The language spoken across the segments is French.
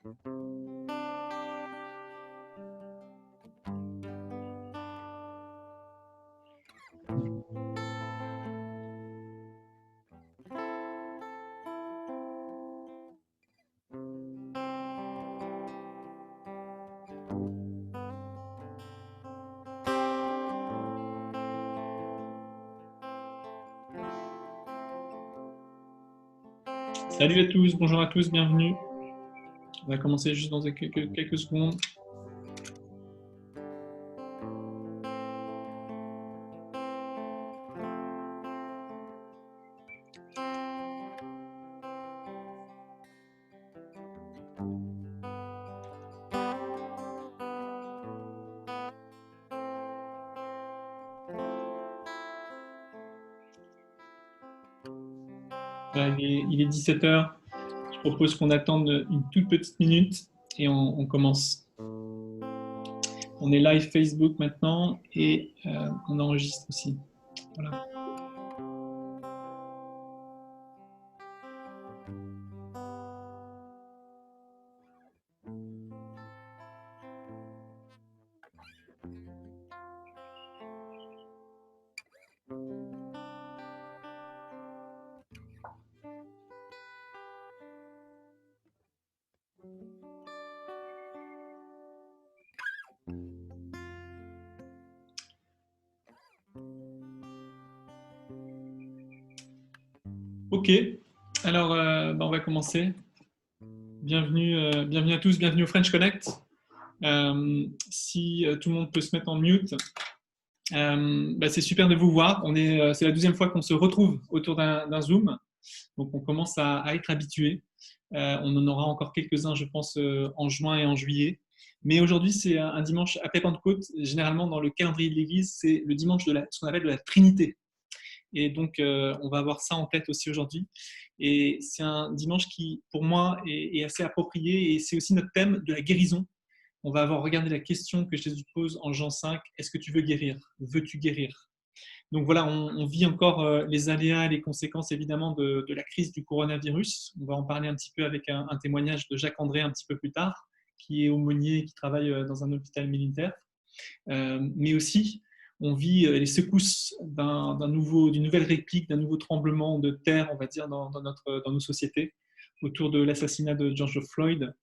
Salut à tous, bonjour à tous, bienvenue. On va commencer juste dans quelques secondes. Voilà, il est 17 heures. Je propose qu'on attende une toute petite minute et on commence. On est live Facebook maintenant et on enregistre aussi. Voilà. Ok, alors on va commencer. Bienvenue à tous, bienvenue au French Connect. Si tout le monde peut se mettre en mute, c'est super de vous voir. C'est la deuxième fois qu'on se retrouve autour d'un Zoom, donc on commence à être habitué. On en aura encore quelques-uns, je pense, en juin et en juillet. Mais aujourd'hui, c'est un dimanche après Pentecôte. Généralement, dans le calendrier de l'Église, c'est le dimanche de ce qu'on appelle de la Trinité. Et donc, on va avoir ça en tête aussi aujourd'hui. Et c'est un dimanche qui, pour moi, est assez approprié. Et c'est aussi notre thème de la guérison. On va avoir regardé la question que Jésus pose en Jean 5. Est-ce que tu veux guérir? Veux-tu guérir? Donc voilà, on vit encore les aléas et les conséquences évidemment de la crise du coronavirus. On va en parler un petit peu avec un témoignage de Jacques André un petit peu plus tard, qui est aumônier et qui travaille dans un hôpital militaire. Mais aussi, on vit les secousses d'une nouvelle réplique, d'un nouveau tremblement de terre, on va dire, dans nos sociétés, autour de l'assassinat de George Floyd,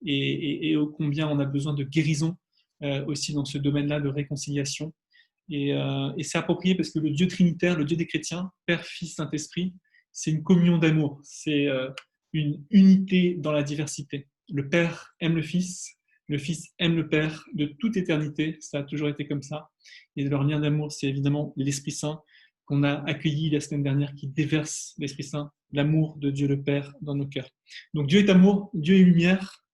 et ô combien on a besoin de guérison aussi dans ce domaine-là de réconciliation. Et c'est approprié parce que le Dieu trinitaire, le Dieu des chrétiens, Père, Fils, Saint-Esprit, c'est une communion d'amour, c'est une unité dans la diversité. Le Père aime le Fils aime le Père de toute éternité, ça a toujours été comme ça. Et leur lien d'amour, c'est évidemment l'Esprit Saint qu'on a accueilli la semaine dernière, qui déverse l'Esprit Saint, l'amour de Dieu le Père dans nos cœurs. Donc Dieu est amour, Dieu est lumière,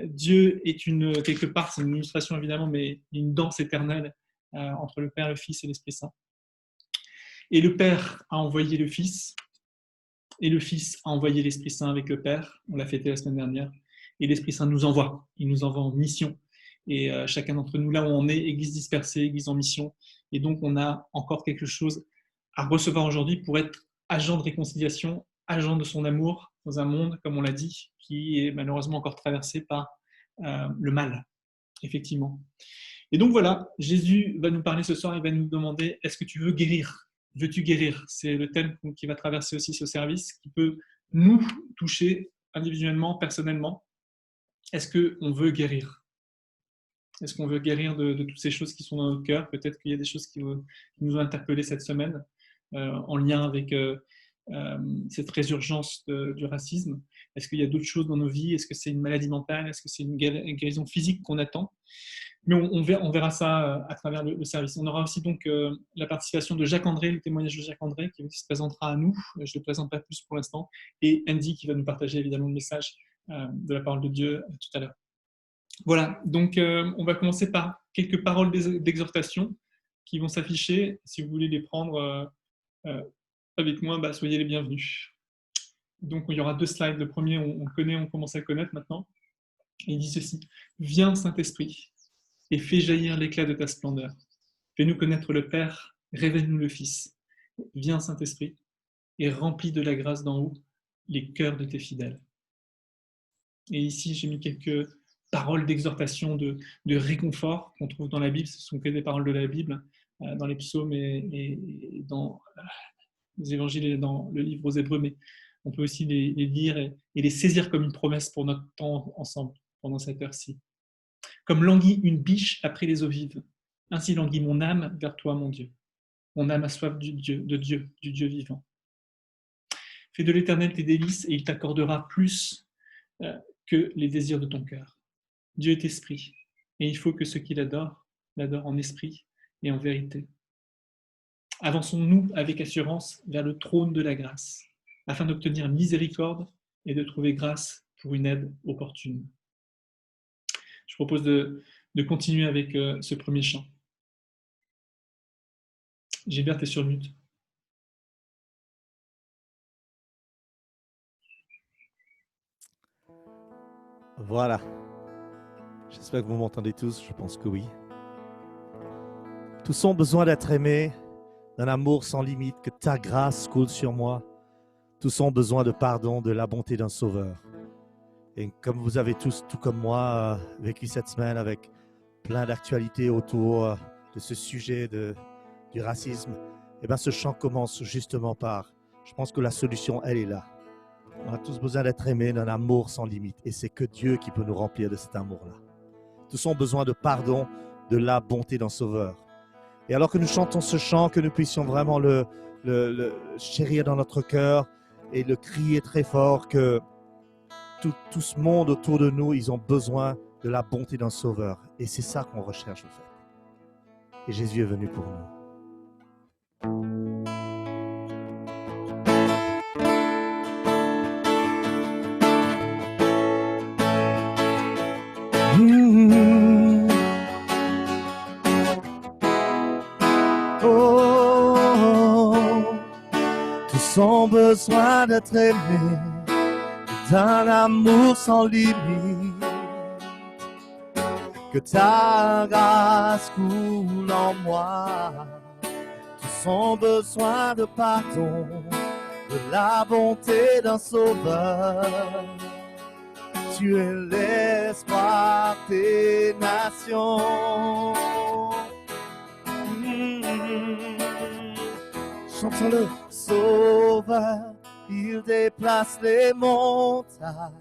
Dieu est quelque part, c'est une illustration évidemment, mais une danse éternelle entre le Père, le Fils et l'Esprit Saint. Et le Père a envoyé le Fils, et le Fils a envoyé l'Esprit Saint avec le Père. On l'a fêté la semaine dernière. Et l'Esprit Saint nous envoie. Il nous envoie en mission. Et chacun d'entre nous, là où on est, Église dispersée, Église en mission. Et donc, on a encore quelque chose à recevoir aujourd'hui pour être agent de réconciliation, agent de son amour dans un monde, comme on l'a dit, qui est malheureusement encore traversé par le mal, effectivement. Et donc voilà, Jésus va nous parler ce soir, il va nous demander, est-ce que tu veux guérir? Veux-tu guérir? C'est le thème qui va traverser aussi ce service, qui peut nous toucher individuellement, personnellement. Est-ce qu'on veut guérir? Est-ce qu'on veut guérir de toutes ces choses qui sont dans notre cœur? Peut-être qu'il y a des choses qui nous ont interpellés cette semaine, en lien avec cette résurgence du racisme. Est-ce qu'il y a d'autres choses dans nos vies? Est-ce que c'est une maladie mentale? Est-ce que c'est une guérison physique qu'on attend? Mais on verra ça à travers le service. On aura aussi donc la participation de Jacques André, le témoignage de Jacques André, qui se présentera à nous. Je ne le présente pas plus pour l'instant. Et Andy, qui va nous partager évidemment le message de la parole de Dieu tout à l'heure. Voilà, donc on va commencer par quelques paroles d'exhortation qui vont s'afficher. Si vous voulez les prendre avec moi, soyez les bienvenus. Donc il y aura 2 slides. Le premier, on connaît, on commence à connaître maintenant. Et il dit ceci: Viens, Saint-Esprit, et fais jaillir l'éclat de ta splendeur. Fais-nous connaître le Père, révèle-nous le Fils. Viens, Saint-Esprit, et remplis de la grâce d'en haut les cœurs de tes fidèles. Et ici, j'ai mis quelques paroles d'exhortation, de réconfort qu'on trouve dans la Bible. Ce sont que des paroles de la Bible, dans les psaumes et dans les évangiles et dans le livre aux Hébreux, mais on peut aussi les lire et les saisir comme une promesse pour notre temps ensemble, pendant cette heure-ci. Comme languit une biche après les eaux vives, ainsi languit mon âme vers toi, mon Dieu. Mon âme a soif du Dieu vivant. Fais de l'Éternel tes délices et il t'accordera plus que les désirs de ton cœur. Dieu est esprit, et il faut que ceux qui l'adorent en esprit et en vérité. Avançons-nous avec assurance vers le trône de la grâce, afin d'obtenir miséricorde et de trouver grâce pour une aide opportune. Je propose de continuer avec ce premier chant. Gilbert, tu es sur mute. Voilà. J'espère que vous m'entendez tous, je pense que oui. Tous ont besoin d'être aimés, d'un amour sans limite, que ta grâce coule sur moi. Tous ont besoin de pardon, de la bonté d'un sauveur. Et comme vous avez tous, tout comme moi, vécu cette semaine avec plein d'actualités autour de ce sujet du racisme, eh bien ce chant commence justement par, je pense que la solution, elle est là. On a tous besoin d'être aimés d'un amour sans limite. Et c'est que Dieu qui peut nous remplir de cet amour-là. Tous ont besoin de pardon, de la bonté d'un sauveur. Et alors que nous chantons ce chant, que nous puissions vraiment le chérir dans notre cœur et le crier très fort que tout ce monde autour de nous, ils ont besoin de la bonté d'un sauveur. Et c'est ça qu'on recherche en fait. Et Jésus est venu pour nous. Tous ont besoin d'être aimés, d'un amour sans limite, que ta grâce coule en moi. Tous ont besoin de pardon, de la bonté d'un sauveur. Tu es l'espoir des nations. Chantons-le. Sauveur, il déplace les montagnes.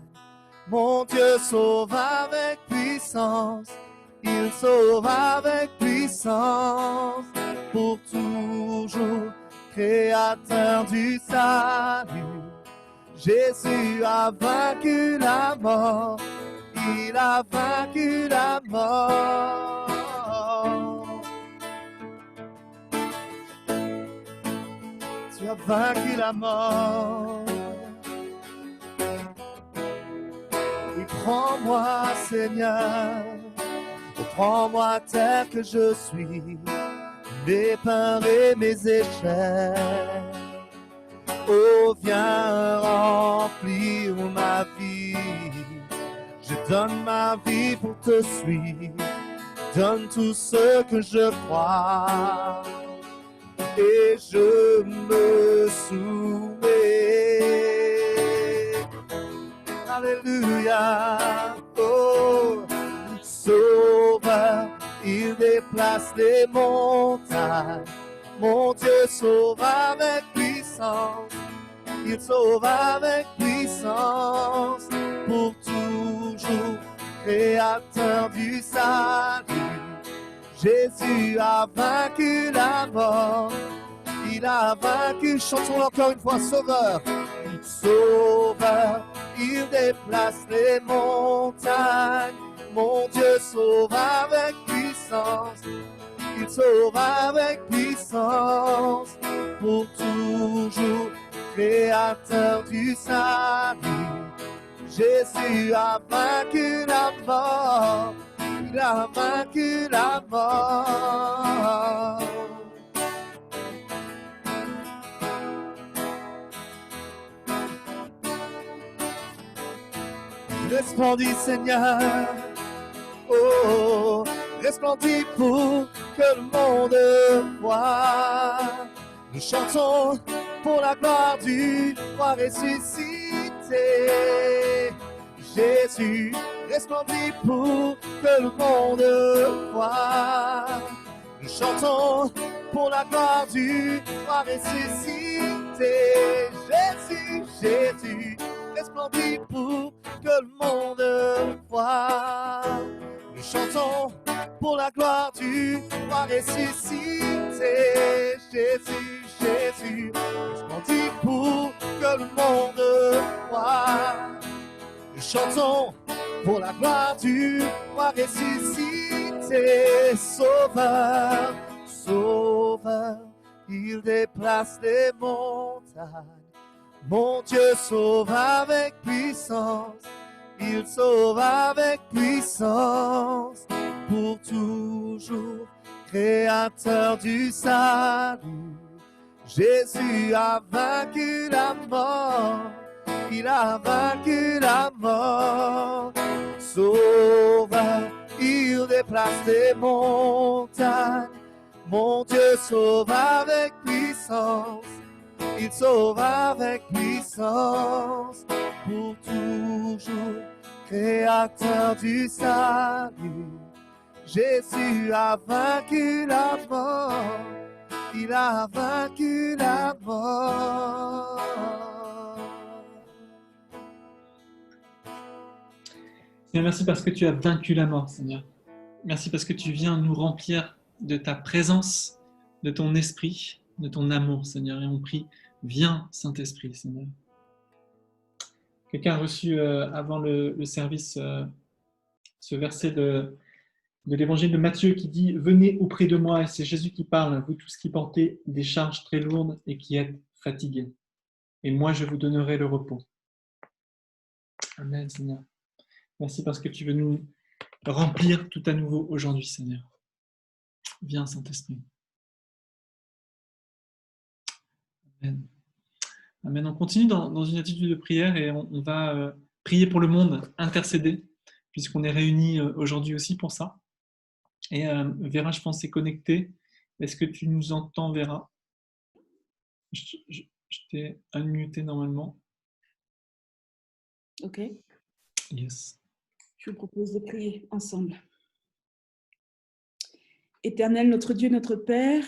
Mon Dieu sauve avec puissance. Il sauve avec puissance. Pour toujours, créateur du salut. Jésus a vaincu la mort. Il a vaincu la mort. Tu as vaincu la mort. Oui, prends-moi, Seigneur. Oh, prends-moi tel que je suis, mes peurs et mes échecs. Oh, viens remplir ma vie. Je donne ma vie pour te suivre. Donne tout ce que je crois. Et je me soumets. Alléluia. Oh, Sauveur, il déplace les montagnes. Mon Dieu sauve avec puissance. Il sauve avec puissance. Pour toujours, créateur du salut. Jésus a vaincu la mort, il a vaincu, chantons encore une fois, Sauveur. Sauveur, il déplace les montagnes, mon Dieu sauve avec puissance, il sauve avec puissance, pour toujours, créateur du salut. Jésus a vaincu la mort. Il a vaincu la mort. Resplendis, Seigneur. Oh, resplendis pour que le monde voie. Nous chantons pour la gloire du roi ressuscité. Jésus resplendit pour que le monde voie. Nous chantons pour la gloire du roi ressuscité. Jésus, Jésus resplendit pour que le monde voie. Nous chantons pour la gloire du roi ressuscité. Jésus, Jésus resplendit pour que le monde voie. Nous chantons pour la gloire du roi ressuscité. Sauveur, Sauveur, il déplace les montagnes. Mon Dieu sauve avec puissance, il sauve avec puissance. Pour toujours, créateur du salut, Jésus a vaincu la mort. Il a vaincu la mort. Sauveur, il déplace les montagnes. Mon Dieu sauve avec puissance. Il sauve avec puissance. Pour toujours, créateur du salut. Jésus a vaincu la mort. Il a vaincu la mort. Seigneur, merci parce que tu as vaincu la mort, Seigneur. Merci parce que tu viens nous remplir de ta présence, de ton esprit, de ton amour, Seigneur. Et on prie, viens, Saint-Esprit, Seigneur. Quelqu'un a reçu avant le service ce verset de l'évangile de Matthieu qui dit « Venez auprès de moi », et c'est Jésus qui parle, « vous tous qui portez des charges très lourdes et qui êtes fatigués, et moi je vous donnerai le repos. » Amen, Seigneur. Merci parce que tu veux nous remplir tout à nouveau aujourd'hui, Seigneur. Viens, Saint-Esprit. Amen. Amen. On continue dans une attitude de prière et on va prier pour le monde, intercéder, puisqu'on est réunis aujourd'hui aussi pour ça. Et Vera, je pense, est connectée. Est-ce que tu nous entends, Vera? Je t'ai unmuté normalement. Ok. Yes. Je vous propose de prier ensemble. Éternel, notre Dieu, notre Père,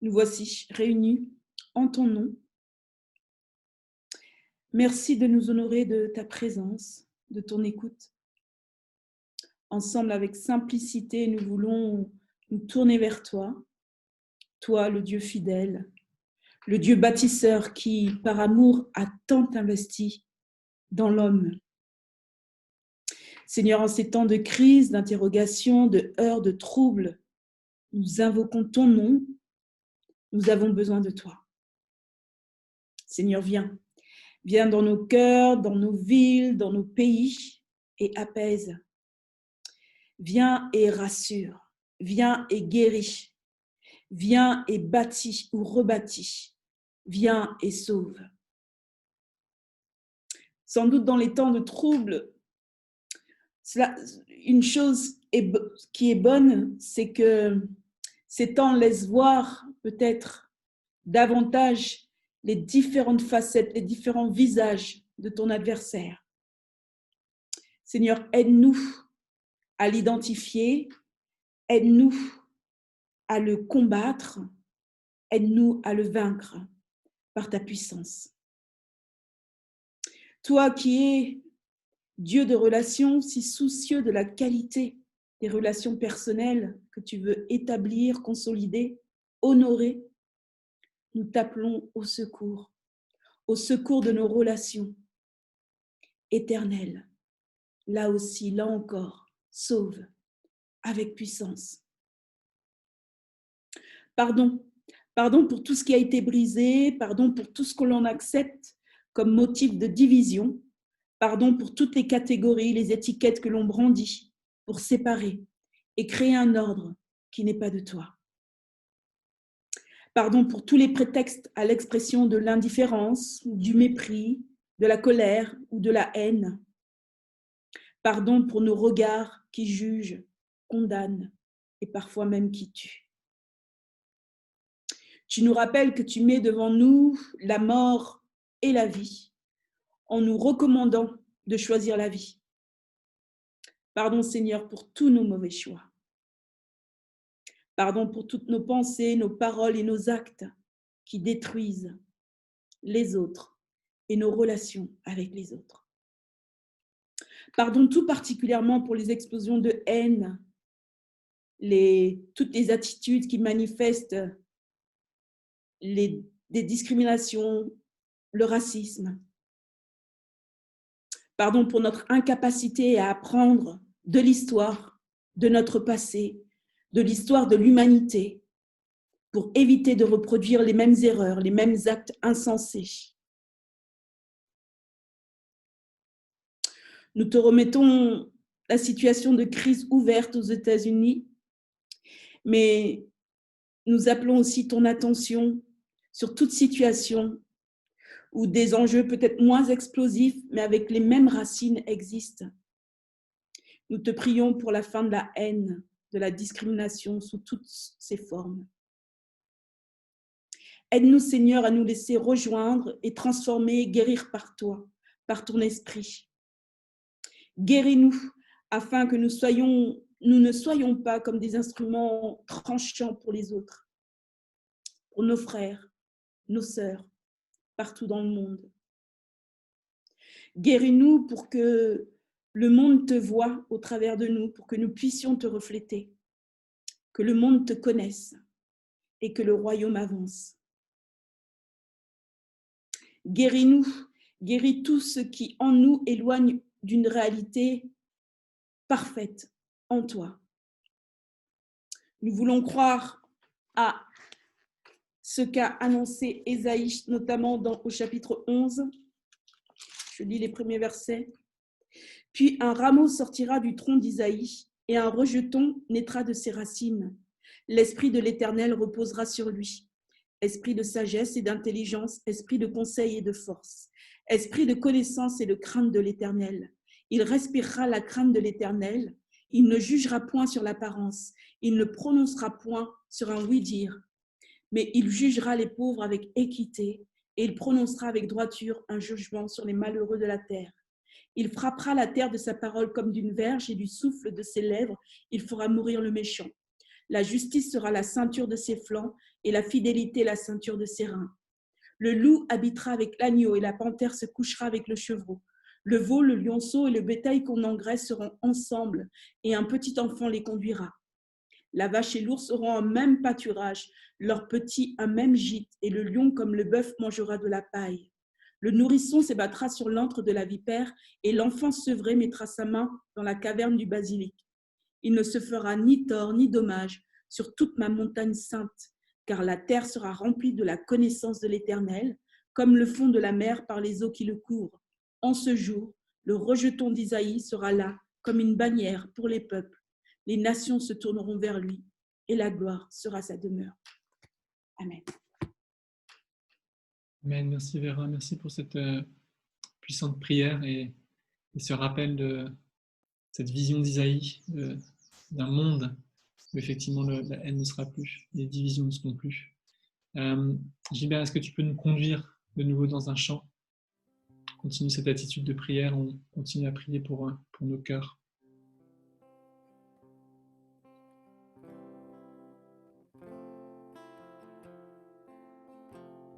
nous voici réunis en ton nom. Merci de nous honorer de ta présence, de ton écoute. Ensemble, avec simplicité, nous voulons nous tourner vers toi, toi, le Dieu fidèle, le Dieu bâtisseur qui, par amour, a tant investi dans l'homme. Seigneur, en ces temps de crise, d'interrogation, de heurts, de troubles, nous invoquons ton nom, nous avons besoin de toi. Seigneur, viens. Viens dans nos cœurs, dans nos villes, dans nos pays et apaise. Viens et rassure. Viens et guéris. Viens et bâtis ou rebâtis. Viens et sauve. Sans doute dans les temps de troubles, une chose qui est bonne, c'est que ces temps laissent voir peut-être davantage les différentes facettes, les différents visages de ton adversaire. Seigneur, aide-nous à l'identifier, aide-nous à le combattre, aide-nous à le vaincre par ta puissance. Toi qui es Dieu de relations, si soucieux de la qualité des relations personnelles que tu veux établir, consolider, honorer, nous t'appelons au secours de nos relations éternelles. Là aussi, là encore, sauve avec puissance. Pardon pour tout ce qui a été brisé, pardon pour tout ce que l'on accepte comme motif de division, pardon pour toutes les catégories, les étiquettes que l'on brandit pour séparer et créer un ordre qui n'est pas de toi. Pardon pour tous les prétextes à l'expression de l'indifférence, du mépris, de la colère ou de la haine. Pardon pour nos regards qui jugent, condamnent et parfois même qui tuent. Tu nous rappelles que tu mets devant nous la mort et la vie, en nous recommandant de choisir la vie. Pardon, Seigneur, pour tous nos mauvais choix. Pardon pour toutes nos pensées, nos paroles et nos actes qui détruisent les autres et nos relations avec les autres. Pardon tout particulièrement pour les explosions de haine, toutes les attitudes qui manifestent des discriminations, le racisme. Pardon pour notre incapacité à apprendre de l'histoire, de notre passé, de l'histoire de l'humanité, pour éviter de reproduire les mêmes erreurs, les mêmes actes insensés. Nous te remettons la situation de crise ouverte aux États-Unis, mais nous appelons aussi ton attention sur toute situation où des enjeux peut-être moins explosifs, mais avec les mêmes racines existent. Nous te prions pour la fin de la haine, de la discrimination sous toutes ses formes. Aide-nous, Seigneur, à nous laisser rejoindre et transformer et guérir par toi, par ton esprit. Guéris-nous afin que nous ne soyons pas comme des instruments tranchants pour les autres, pour nos frères, nos sœurs, partout dans le monde. Guéris-nous pour que le monde te voie au travers de nous, pour que nous puissions te refléter, que le monde te connaisse et que le royaume avance. Guéris-nous, guéris tout ce qui en nous éloigne d'une réalité parfaite en toi. Nous voulons croire à ce qu'a annoncé Ésaïe, notamment au chapitre 11. Je lis les premiers versets. « Puis un rameau sortira du tronc d'Isaïe, et un rejeton naîtra de ses racines. L'Esprit de l'Éternel reposera sur lui. Esprit de sagesse et d'intelligence, esprit de conseil et de force, esprit de connaissance et de crainte de l'Éternel. Il respirera la crainte de l'Éternel. Il ne jugera point sur l'apparence. Il ne prononcera point sur un oui-dire. Mais il jugera les pauvres avec équité et il prononcera avec droiture un jugement sur les malheureux de la terre. Il frappera la terre de sa parole comme d'une verge et du souffle de ses lèvres, il fera mourir le méchant. La justice sera la ceinture de ses flancs et la fidélité la ceinture de ses reins. Le loup habitera avec l'agneau et la panthère se couchera avec le chevreau. Le veau, le lionceau et le bétail qu'on engraisse seront ensemble et un petit enfant les conduira. La vache et l'ours auront un même pâturage, leurs petits un même gîte, et le lion comme le bœuf mangera de la paille. Le nourrisson s'ébattra sur l'antre de la vipère, et l'enfant sevré mettra sa main dans la caverne du basilic. Il ne se fera ni tort ni dommage sur toute ma montagne sainte, car la terre sera remplie de la connaissance de l'Éternel, comme le fond de la mer par les eaux qui le couvrent. En ce jour, le rejeton d'Isaïe sera là comme une bannière pour les peuples. Les nations se tourneront vers lui et la gloire sera sa demeure. Amen. Amen. Merci Vera, merci pour cette puissante prière et ce rappel de cette vision d'Isaïe, d'un monde où effectivement la haine ne sera plus, les divisions ne seront plus. Gilbert, est-ce que tu peux nous conduire de nouveau dans un chant? Continue cette attitude de prière, on continue à prier pour nos cœurs.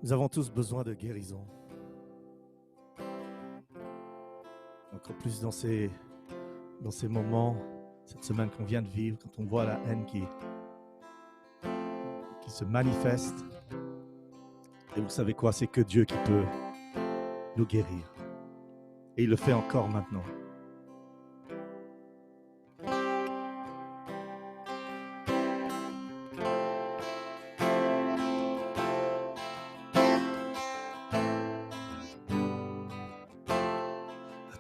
Nous avons tous besoin de guérison. Encore plus dans ces moments, cette semaine qu'on vient de vivre, quand on voit la haine qui se manifeste. Et vous savez quoi? C'est que Dieu qui peut nous guérir. Et il le fait encore maintenant.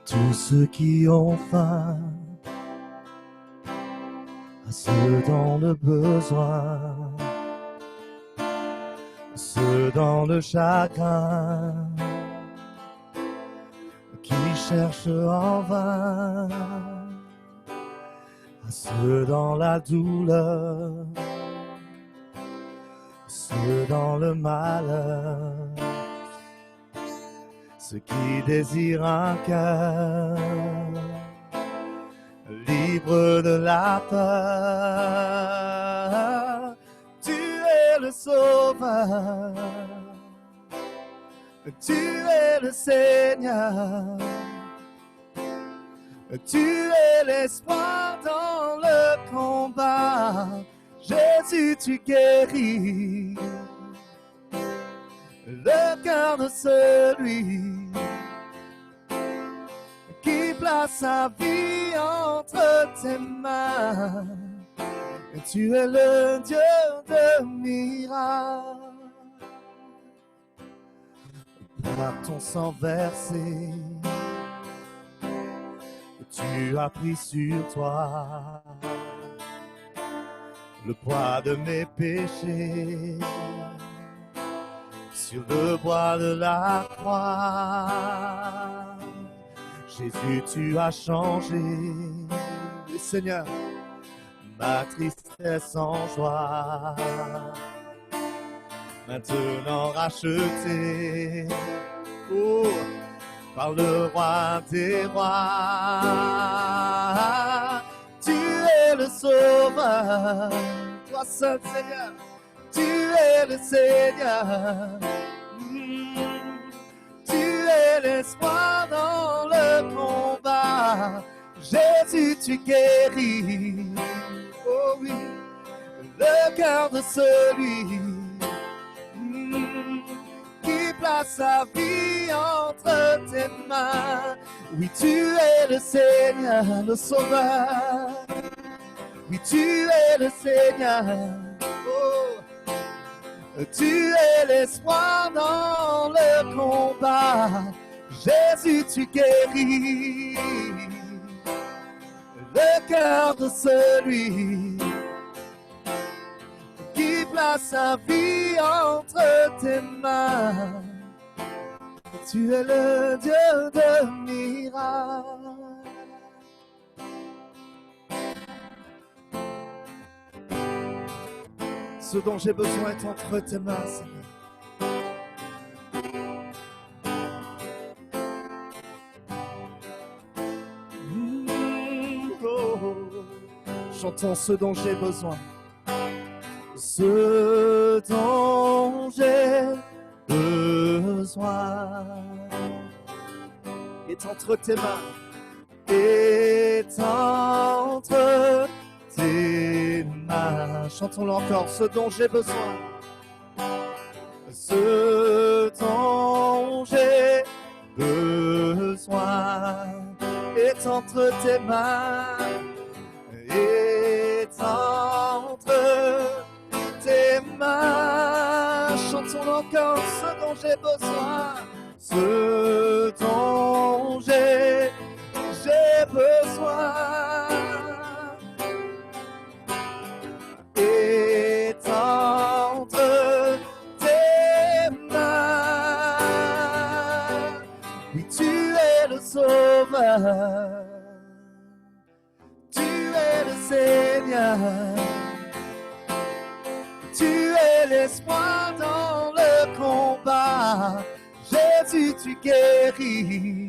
Tous ceux qui ont faim, à ceux dans le besoin, à ceux dans le chagrin, qui cherchent en vain, à ceux dans la douleur, à ceux dans le malheur. Ceux qui désirent un cœur libre de la peur, tu es le sauveur, tu es le Seigneur, tu es l'espoir dans le combat. Jésus, tu guéris le cœur de celui qui place sa vie entre tes mains. Et tu es le Dieu de miracles. Par ton sang versé, tu as pris sur toi le poids de mes péchés. Sur le bois de la croix, Jésus, tu as changé, et Seigneur, ma tristesse en joie. Maintenant racheté, oh, par le roi des rois. Tu es le sauveur, toi seul, Seigneur. Tu es le Seigneur, tu es l'espoir dans le combat. Jésus, tu guéris, oh oui, le cœur de celui qui place sa vie entre tes mains. Oui, tu es le Seigneur, le Sauveur. Oui, tu es le Seigneur. Oh. Tu es l'espoir dans le combat. Jésus, tu guéris le cœur de celui qui place sa vie entre tes mains. Tu es le Dieu de miracles. Ce dont j'ai besoin est entre tes mains, Seigneur. Chantons ce dont j'ai besoin. Ce dont j'ai besoin est entre tes mains. Est entre tes mains. Chantons-le encore. Ce dont j'ai besoin. Ce dont j'ai besoin est entre tes mains. Est entre tes mains. Chantons encore ce dont j'ai besoin. Ce dont j'ai besoin est entre tes mains. Oui, tu es le Sauveur. Tu es le Seigneur, tu es l'espoir dans le combat. Jésus, tu guéris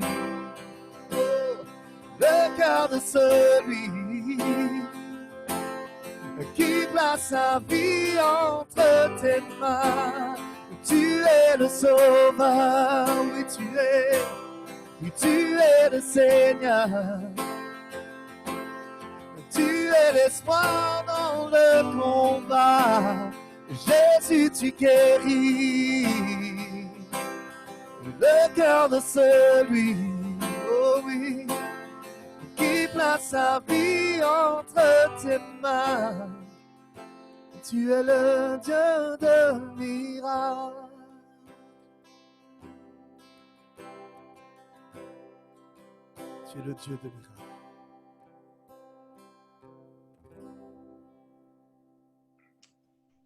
le cœur de celui qui place sa vie entre tes mains. Tu es le Sauveur, oui tu es le Seigneur. Tu es l'espoir dans le combat. Jésus, tu guéris le cœur de celui, oh oui, qui place sa vie entre tes mains. Tu es le Dieu de miracles. Tu es le Dieu de miracles.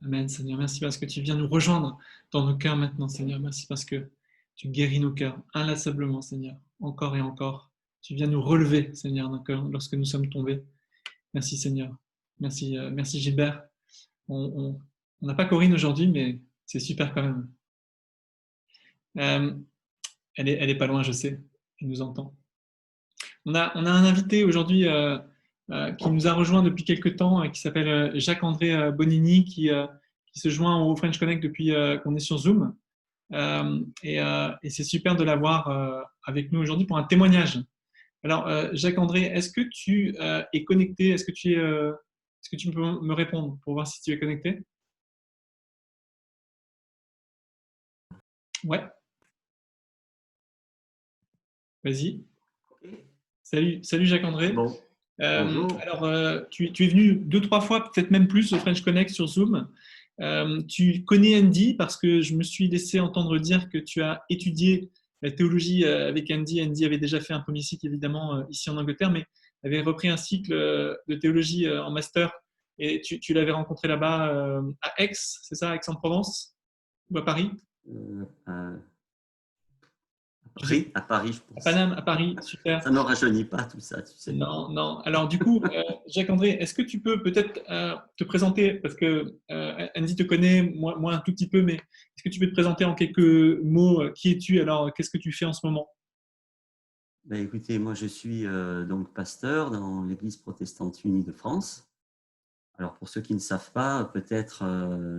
Amen, Seigneur. Merci parce que tu viens nous rejoindre dans nos cœurs maintenant, Seigneur. Merci parce que tu guéris nos cœurs inlassablement, Seigneur, encore et encore. Tu viens nous relever, Seigneur, lorsque nous sommes tombés. Merci, Seigneur. Merci, merci Gilbert. On n'a pas Corinne aujourd'hui, mais c'est super quand même. Elle est pas loin, je sais. Elle nous entend. On a un invité aujourd'hui qui nous a rejoint depuis quelques temps, qui s'appelle Jacques-André Bonini, qui se joint au French Connect depuis qu'on est sur Zoom. Et c'est super de l'avoir avec nous aujourd'hui pour un témoignage. Alors, Jacques-André, est-ce que tu es connecté? Est-ce que tu peux me répondre pour voir si tu es connecté? Ouais, vas-y. Salut Jacques-André. Bon, bonjour. Alors, tu es venu 2-3 fois, peut-être même plus, au French Connect sur Zoom. Tu connais Andy parce que je me suis laissé entendre dire que tu as étudié la théologie avec Andy. Andy avait déjà fait un premier cycle, évidemment, ici en Angleterre, mais avait repris un cycle de théologie en master. Et tu l'avais rencontré là-bas à Aix, c'est ça, Aix-en-Provence ou à Paris? À Paris, à Paris, je À pense. Paname, à Paris, super. Ça ne me rajeunit pas tout ça, tu sais. Non, non. Alors du coup, Jacques-André, est-ce que tu peux peut-être te présenter, parce que Andy te connaît, moi un tout petit peu, mais est-ce que tu peux te présenter en quelques mots? Qui es-tu? Alors, qu'est-ce que tu fais en ce moment? Ben, écoutez, moi je suis donc pasteur dans l'Église protestante unie de France. Alors pour ceux qui ne savent pas, peut-être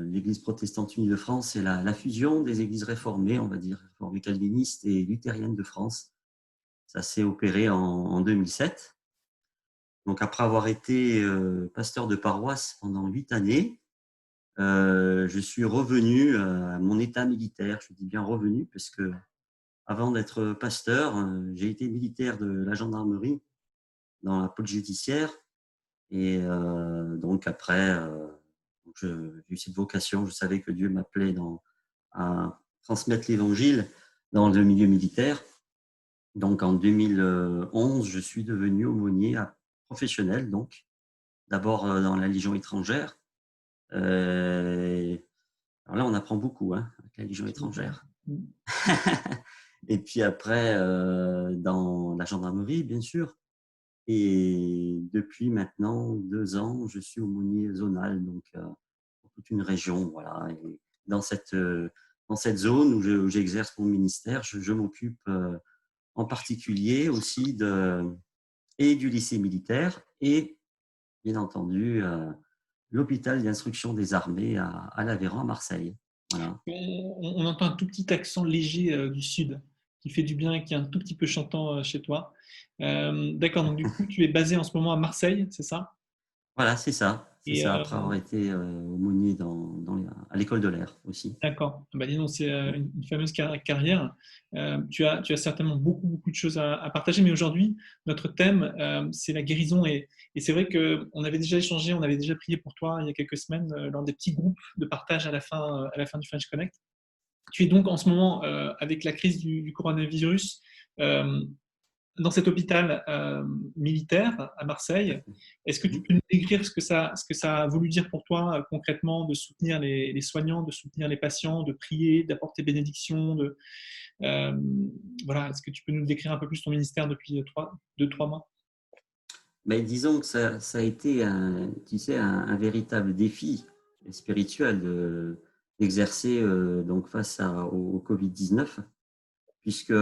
l'Église protestante unie de France, c'est la fusion des églises réformées, on va dire, réformées calvinistes et luthériennes de France. Ça s'est opéré en 2007. Donc après avoir été pasteur de paroisse pendant 8 années, je suis revenu à mon état militaire. Je dis bien revenu parce que avant d'être pasteur, j'ai été militaire de la gendarmerie dans la police judiciaire. Et donc après, j'ai eu cette vocation. Je savais que Dieu m'appelait à transmettre l'évangile dans le milieu militaire. Donc en 2011, je suis devenu aumônier professionnel, donc d'abord dans la Légion étrangère. Alors là, on apprend beaucoup avec la Légion étrangère. Et puis après, dans la gendarmerie, bien sûr. Et depuis maintenant 2 ans, je suis aumônier zonal, donc pour toute une région. Voilà. Et dans cette zone où j'exerce mon ministère, je m'occupe en particulier aussi et du lycée militaire et, bien entendu, l'hôpital d'instruction des armées à l'Aveyron, à Marseille. Voilà. On entend un tout petit accent léger du sud qui fait du bien et qui est un tout petit peu chantant chez toi. D'accord, donc du coup, tu es basé en ce moment à Marseille, c'est ça? Voilà, c'est ça. C'est Et ça, après avoir été aumônier à l'école de l'air aussi. d'accord. Bah, dis donc, c'est une fameuse carrière. Tu as certainement beaucoup de choses à partager, mais aujourd'hui, notre thème, c'est la guérison. Et c'est vrai qu'on avait déjà échangé, on avait déjà prié pour toi il y a quelques semaines lors des petits groupes de partage à la fin du French Connect. Tu es donc en ce moment, avec la crise du coronavirus, euh, dans cet hôpital militaire à Marseille. Est-ce que tu peux nous décrire ce que ça a voulu dire pour toi concrètement de soutenir les soignants, de soutenir les patients, de prier, d'apporter bénédiction euh, voilà, est-ce que tu peux nous décrire un peu plus ton ministère depuis 2-3 mois? Mais disons que ça a été tu sais, un véritable défi spirituel d'exercer donc face au Covid-19, puisque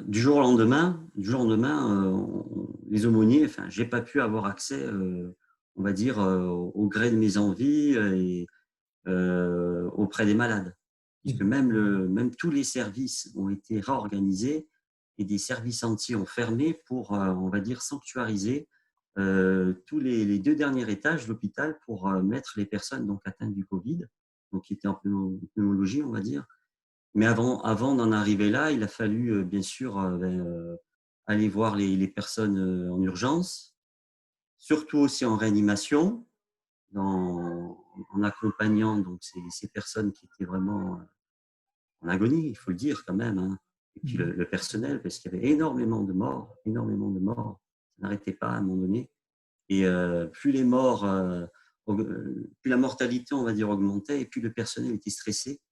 du jour au lendemain, les aumôniers, enfin, j'ai pas pu avoir accès, on va dire, au gré de mes envies et auprès des malades, puisque même tous les services ont été réorganisés et des services entiers ont fermé pour, on va dire, sanctuariser tous les 2 derniers étages de l'hôpital pour mettre les personnes donc atteintes du Covid, donc qui étaient en pneumologie, on va dire. Mais avant d'en arriver là, il a fallu bien sûr aller voir les personnes en urgence, surtout aussi en réanimation, en accompagnant donc ces personnes qui étaient vraiment en agonie, il faut le dire quand même. Hein. Et puis le personnel, parce qu'il y avait énormément de morts, ça n'arrêtait pas à un moment donné. Et plus les morts, plus la mortalité, on va dire, augmentait, et plus le personnel était stressé,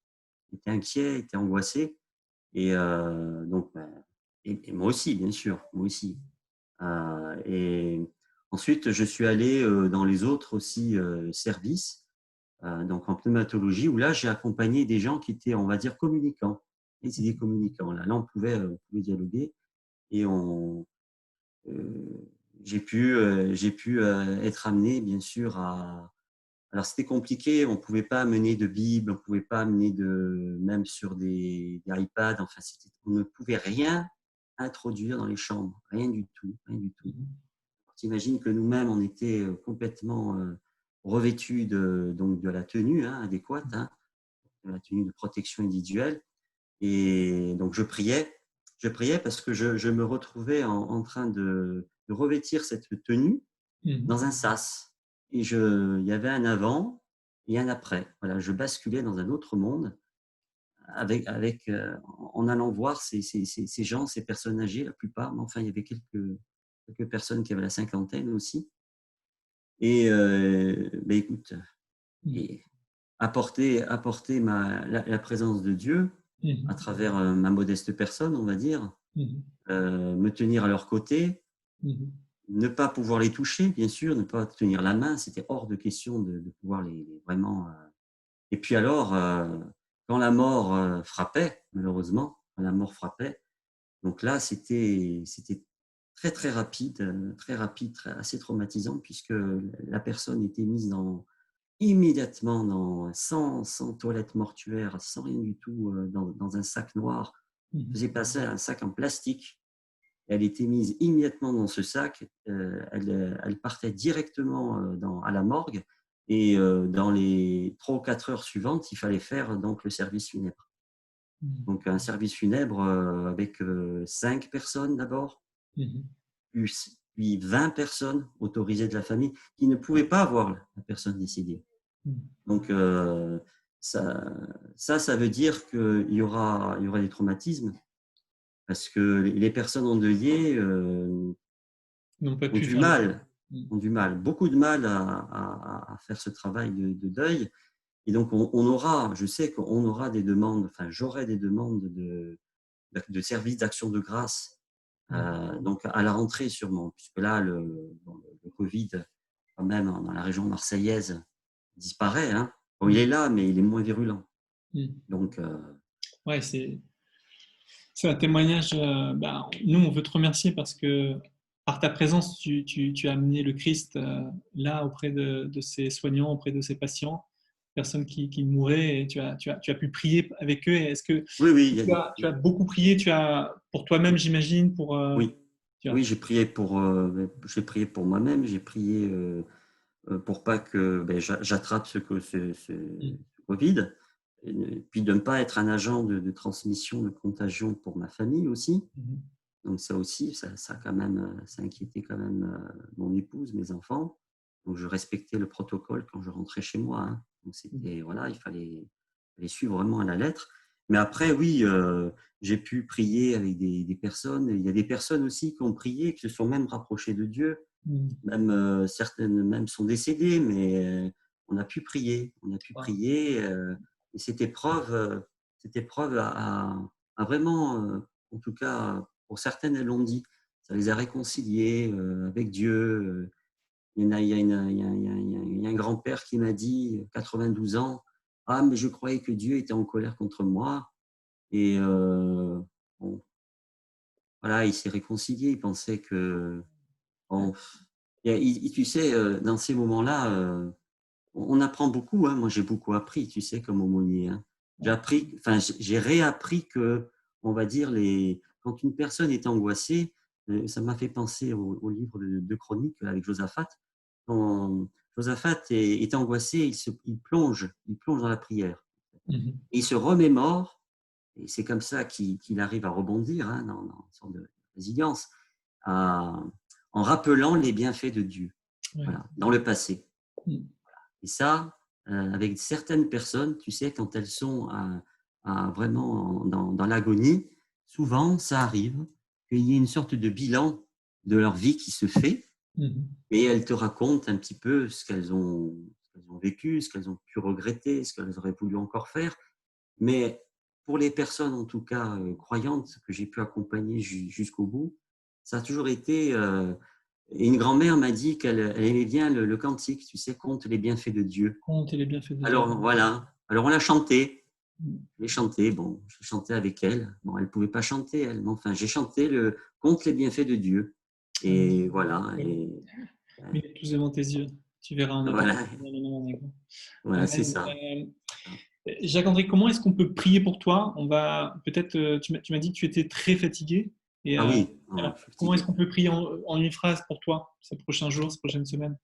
était inquiet, était angoissé. Et donc, et moi aussi, bien sûr, moi aussi. Et ensuite, je suis allé dans les autres aussi services, donc en pneumatologie, où là, j'ai accompagné des gens qui étaient, on va dire, communicants. Ils étaient des communicants. Là, on pouvait dialoguer et j'ai pu être amené, bien sûr, à… Alors, c'était compliqué. On ne pouvait pas amener de Bible, on ne pouvait pas amener même sur des iPads. Enfin, on ne pouvait rien introduire dans les chambres. Rien du tout. Rien du tout. T'imagines que nous-mêmes, on était complètement revêtus donc de la tenue adéquate, de la tenue de protection individuelle. Et donc, je priais parce que je me retrouvais en train de revêtir cette tenue dans un sas. Et il y avait un avant et un après. Voilà, je basculais dans un autre monde en allant voir ces gens, ces personnes âgées, la plupart. Mais enfin, il y avait quelques personnes qui avaient la cinquantaine aussi. Et écoute, apporter la présence de Dieu à travers ma modeste personne, on va dire, me tenir à leur côté, ne pas pouvoir les toucher, bien sûr, ne pas tenir la main, c'était hors de question de pouvoir les vraiment… Et puis alors, quand la mort frappait, malheureusement, quand la mort frappait, donc là, c'était très, très rapide, assez traumatisant, puisque la personne était mise immédiatement sans toilette mortuaire, sans rien du tout, dans un sac noir. On faisait passer un sac en plastique. Elle était mise immédiatement dans ce sac. Elle partait directement à la morgue. Et dans les 3 ou 4 heures suivantes, il fallait faire donc le service funèbre. Donc un service funèbre avec 5 personnes d'abord, puis 20 personnes autorisées de la famille qui ne pouvaient pas voir la personne décédée. Donc ça veut dire qu'il y aura des traumatismes, parce que les personnes endeuillées ont du mal, beaucoup de mal à faire ce travail de deuil. Et donc, je sais qu'on aura des demandes, enfin, j'aurai des demandes de services d'action de grâce, donc à la rentrée sûrement, puisque là, le Covid, quand même, dans la région marseillaise, disparaît. Bon, il est là, mais il est moins virulent. Donc, ouais, c'est un témoignage. Nous, on veut te remercier parce que par ta présence, tu as amené le Christ là auprès de ces soignants, auprès de ces patients, personnes qui mouraient, et tu as pu prier avec eux. Est-ce que oui, tu as beaucoup prié, pour toi-même, j'imagine, oui, j'ai prié pour moi-même, j'ai prié pour pas que j'attrape ce Covid, et puis de ne pas être un agent de transmission, de contagion pour ma famille aussi. Donc ça aussi, ça a quand même, ça inquiétait quand même mon épouse, mes enfants. Donc je respectais le protocole quand je rentrais chez moi. Donc c'était, voilà, il fallait suivre vraiment à la lettre. Mais après, oui, j'ai pu prier avec des personnes. Il y a des personnes aussi qui ont prié, qui se sont même rapprochées de Dieu. Même certaines même sont décédées, mais on a pu prier. Et cette épreuve a vraiment, en tout cas, pour certaines, elles l'ont dit, ça les a réconciliées avec Dieu. Il y a un grand-père qui m'a dit, 92 ans, « Ah, mais je croyais que Dieu était en colère contre moi. » Et bon, voilà, il s'est réconcilié. Il pensait que… Bon, tu sais, dans ces moments-là, on apprend beaucoup. Moi, j'ai beaucoup appris, tu sais, comme aumônier. J'ai réappris que, on va dire, quand une personne est angoissée, ça m'a fait penser au livre de Chroniques avec Josaphat. Quand Josaphat est angoissé, il plonge dans la prière. Et il se remémore, et c'est comme ça qu'il arrive à rebondir dans une sorte de résilience, en rappelant les bienfaits de Dieu, voilà, dans le passé. Et ça, avec certaines personnes, tu sais, quand elles sont vraiment dans l'agonie, souvent, ça arrive qu'il y ait une sorte de bilan de leur vie qui se fait, et elles te racontent un petit peu ce qu'elles ont vécu, ce qu'elles ont pu regretter, ce qu'elles auraient voulu encore faire. Mais pour les personnes, en tout cas croyantes, que j'ai pu accompagner jusqu'au bout, ça a toujours été… et une grand-mère m'a dit qu'elle aimait bien le cantique, tu sais, compte les bienfaits de Dieu. Compte les bienfaits de Dieu. Alors voilà, alors on l'a chanté. J'ai chanté, bon, j'ai chanté avec elle. Bon, elle ne pouvait pas chanter, elle, mais enfin, j'ai chanté contre les bienfaits de Dieu. Et voilà, et Mais tous devant tes yeux. Tu verras en attendant. voilà, voilà, c'est Amen. ça. Jacques-André, comment est-ce qu'on peut prier pour toi? On va peut-être, tu m'as dit que tu étais très fatigué. Et Ah oui, alors, je suis comment est-ce fatigué. qu'on peut prier en une phrase pour toi ces prochains jours, ces prochaines semaines?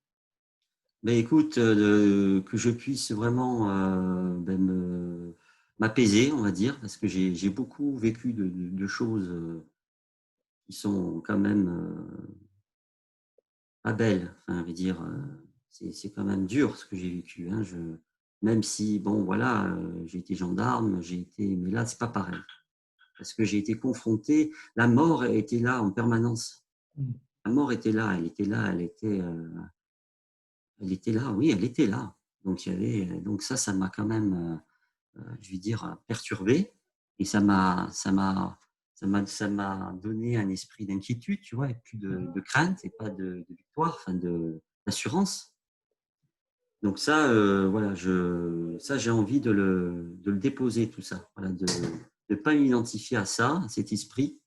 Ben écoute, que je puisse vraiment m'apaiser, on va dire, parce que j'ai beaucoup vécu de choses qui sont quand même pas belles. Enfin, je veux dire, c'est quand même dur ce que j'ai vécu. Hein. Même si, bon, voilà, j'ai été gendarme, mais là, c'est pas pareil. Parce que j'ai été confronté, la mort était là en permanence. Mm. La mort était là, elle était là, oui, elle était là. Donc, donc ça m'a quand même, je vais dire, perturbé. Et ça m'a donné un esprit d'inquiétude, tu vois, et plus de crainte et pas de victoire, enfin d'assurance. Donc ça, voilà, ça j'ai envie de le déposer tout ça, voilà, de ne pas m'identifier à ça, à cet esprit,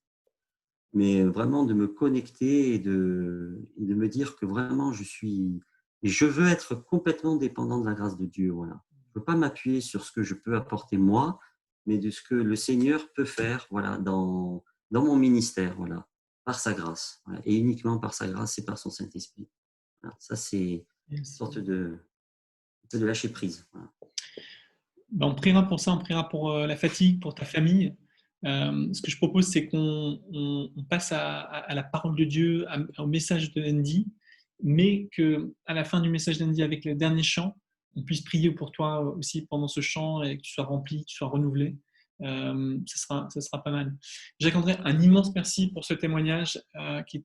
mais vraiment de me connecter et de me dire que vraiment je veux être complètement dépendant de la grâce de Dieu. Voilà. Je ne veux pas m'appuyer sur ce que je peux apporter moi, mais de ce que le Seigneur peut faire, voilà, dans mon ministère, voilà, par sa grâce. Voilà. Et uniquement par sa grâce et par son Saint-Esprit. Voilà. Ça, c'est une Yes. sorte de lâcher prise. Voilà. Ben, on priera pour ça, on priera pour la fatigue, pour ta famille. Ce que je propose, c'est qu'on passe à la parole de Dieu, au message de Andy, mais qu'à la fin du message d'Andy, avec le dernier chant, on puisse prier pour toi aussi pendant ce chant et que tu sois rempli, que tu sois renouvelé. Ça sera pas mal. Jacques-André, un immense merci pour ce témoignage Merci. qui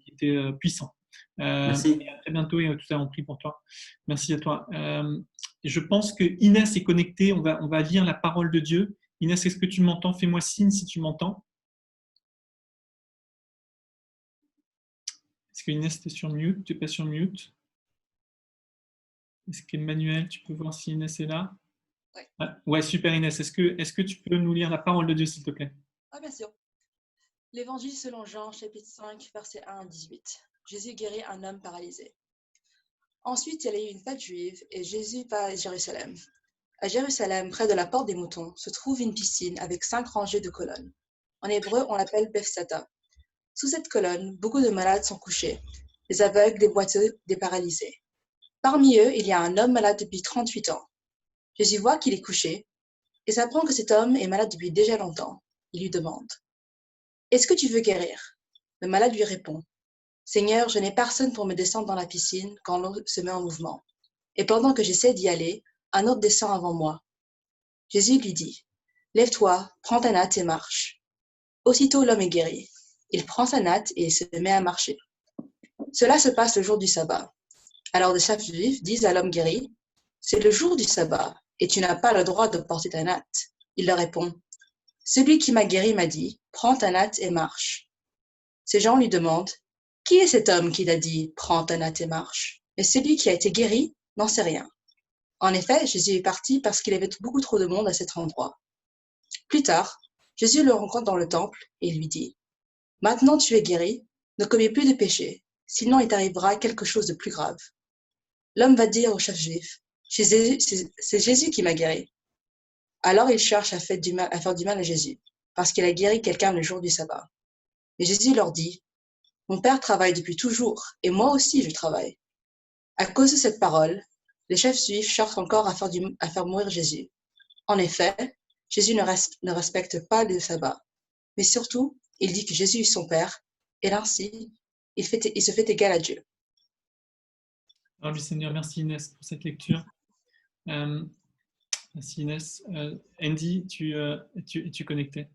était puissant. Merci. Et à très bientôt et tout à l'heure, on prie pour toi. Merci à toi. Je pense que Inès est connectée. On va lire la parole de Dieu. Inès, est-ce que tu m'entends? Fais-moi signe si tu m'entends. Est-ce que Inès, tu es sur mute? Tu n'es pas sur mute? Est-ce qu'Emmanuel, tu peux voir si Inès est là? Ouais. Ah, ouais, super Inès. Est-ce que tu peux nous lire la parole de Dieu, s'il te plaît? Ah, bien sûr. L'Évangile selon Jean, chapitre 5, versets 1 à 18. Jésus guérit un homme paralysé. Ensuite, il y a eu une fête juive et Jésus va à Jérusalem. À Jérusalem, près de la porte des moutons, se trouve une piscine avec 5 rangées de colonnes. En hébreu, on l'appelle Bethsata. Sous cette colonne, beaucoup de malades sont couchés, des aveugles, des boiteux, des paralysés. Parmi eux, il y a un homme malade depuis 38 ans. Jésus voit qu'il est couché et s'apprend que cet homme est malade depuis déjà longtemps. Il lui demande: Est-ce que tu veux guérir? Le malade lui répond: Seigneur, je n'ai personne pour me descendre dans la piscine quand l'eau se met en mouvement. Et pendant que j'essaie d'y aller, un autre descend avant moi. Jésus lui dit: Lève-toi, prends ta natte et marche. Aussitôt l'homme est guéri. Il prend sa natte et se met à marcher. Cela se passe le jour du sabbat. Alors les chefs juifs disent à l'homme guéri: C'est le jour du sabbat, et tu n'as pas le droit de porter ta natte. Il leur répond: Celui qui m'a guéri m'a dit: Prends ta natte et marche. Ces gens lui demandent: Qui est cet homme qui t'a dit: Prends ta natte et marche? Et celui qui a été guéri n'en sait rien. En effet, Jésus est parti parce qu'il y avait beaucoup trop de monde à cet endroit. Plus tard, Jésus le rencontre dans le temple et lui dit: Maintenant tu es guéri, ne commets plus de péché, sinon il t'arrivera quelque chose de plus grave. L'homme va dire au chef juif: C'est Jésus qui m'a guéri. Alors il cherche à faire du mal à Jésus, parce qu'il a guéri quelqu'un le jour du sabbat. Mais Jésus leur dit: Mon Père travaille depuis toujours, et moi aussi je travaille. À cause de cette parole, les chefs juifs cherchent encore à faire mourir Jésus. En effet, Jésus ne respecte pas le sabbat, mais surtout, il dit que Jésus est son Père, et ainsi, il se fait égal à Dieu. Alors, Seigneur, merci Inès pour cette lecture. Merci Inès. Andy, tu es connecté?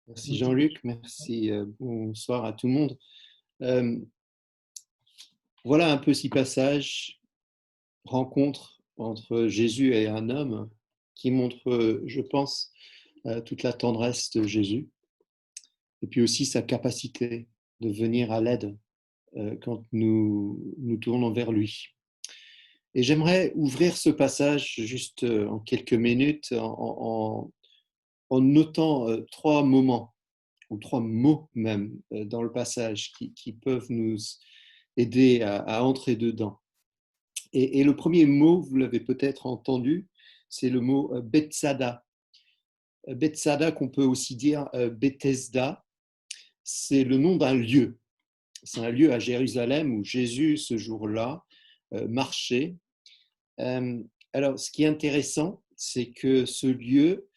Merci Jean-Luc, merci, bonsoir à tout le monde. Voilà un peu 6 passages, rencontre entre Jésus et un homme qui montre, je pense, toute la tendresse de Jésus et puis aussi sa capacité de venir à l'aide quand nous nous tournons vers lui. Et j'aimerais ouvrir ce passage juste en quelques minutes en notant trois moments, ou trois mots même, dans le passage qui peuvent nous aider à entrer dedans. Et le premier mot, vous l'avez peut-être entendu, c'est le mot Bethsada. Bethsada, qu'on peut aussi dire Bethesda, c'est le nom d'un lieu. C'est un lieu à Jérusalem où Jésus, ce jour-là, marchait. Alors, ce qui est intéressant, c'est que ce lieu,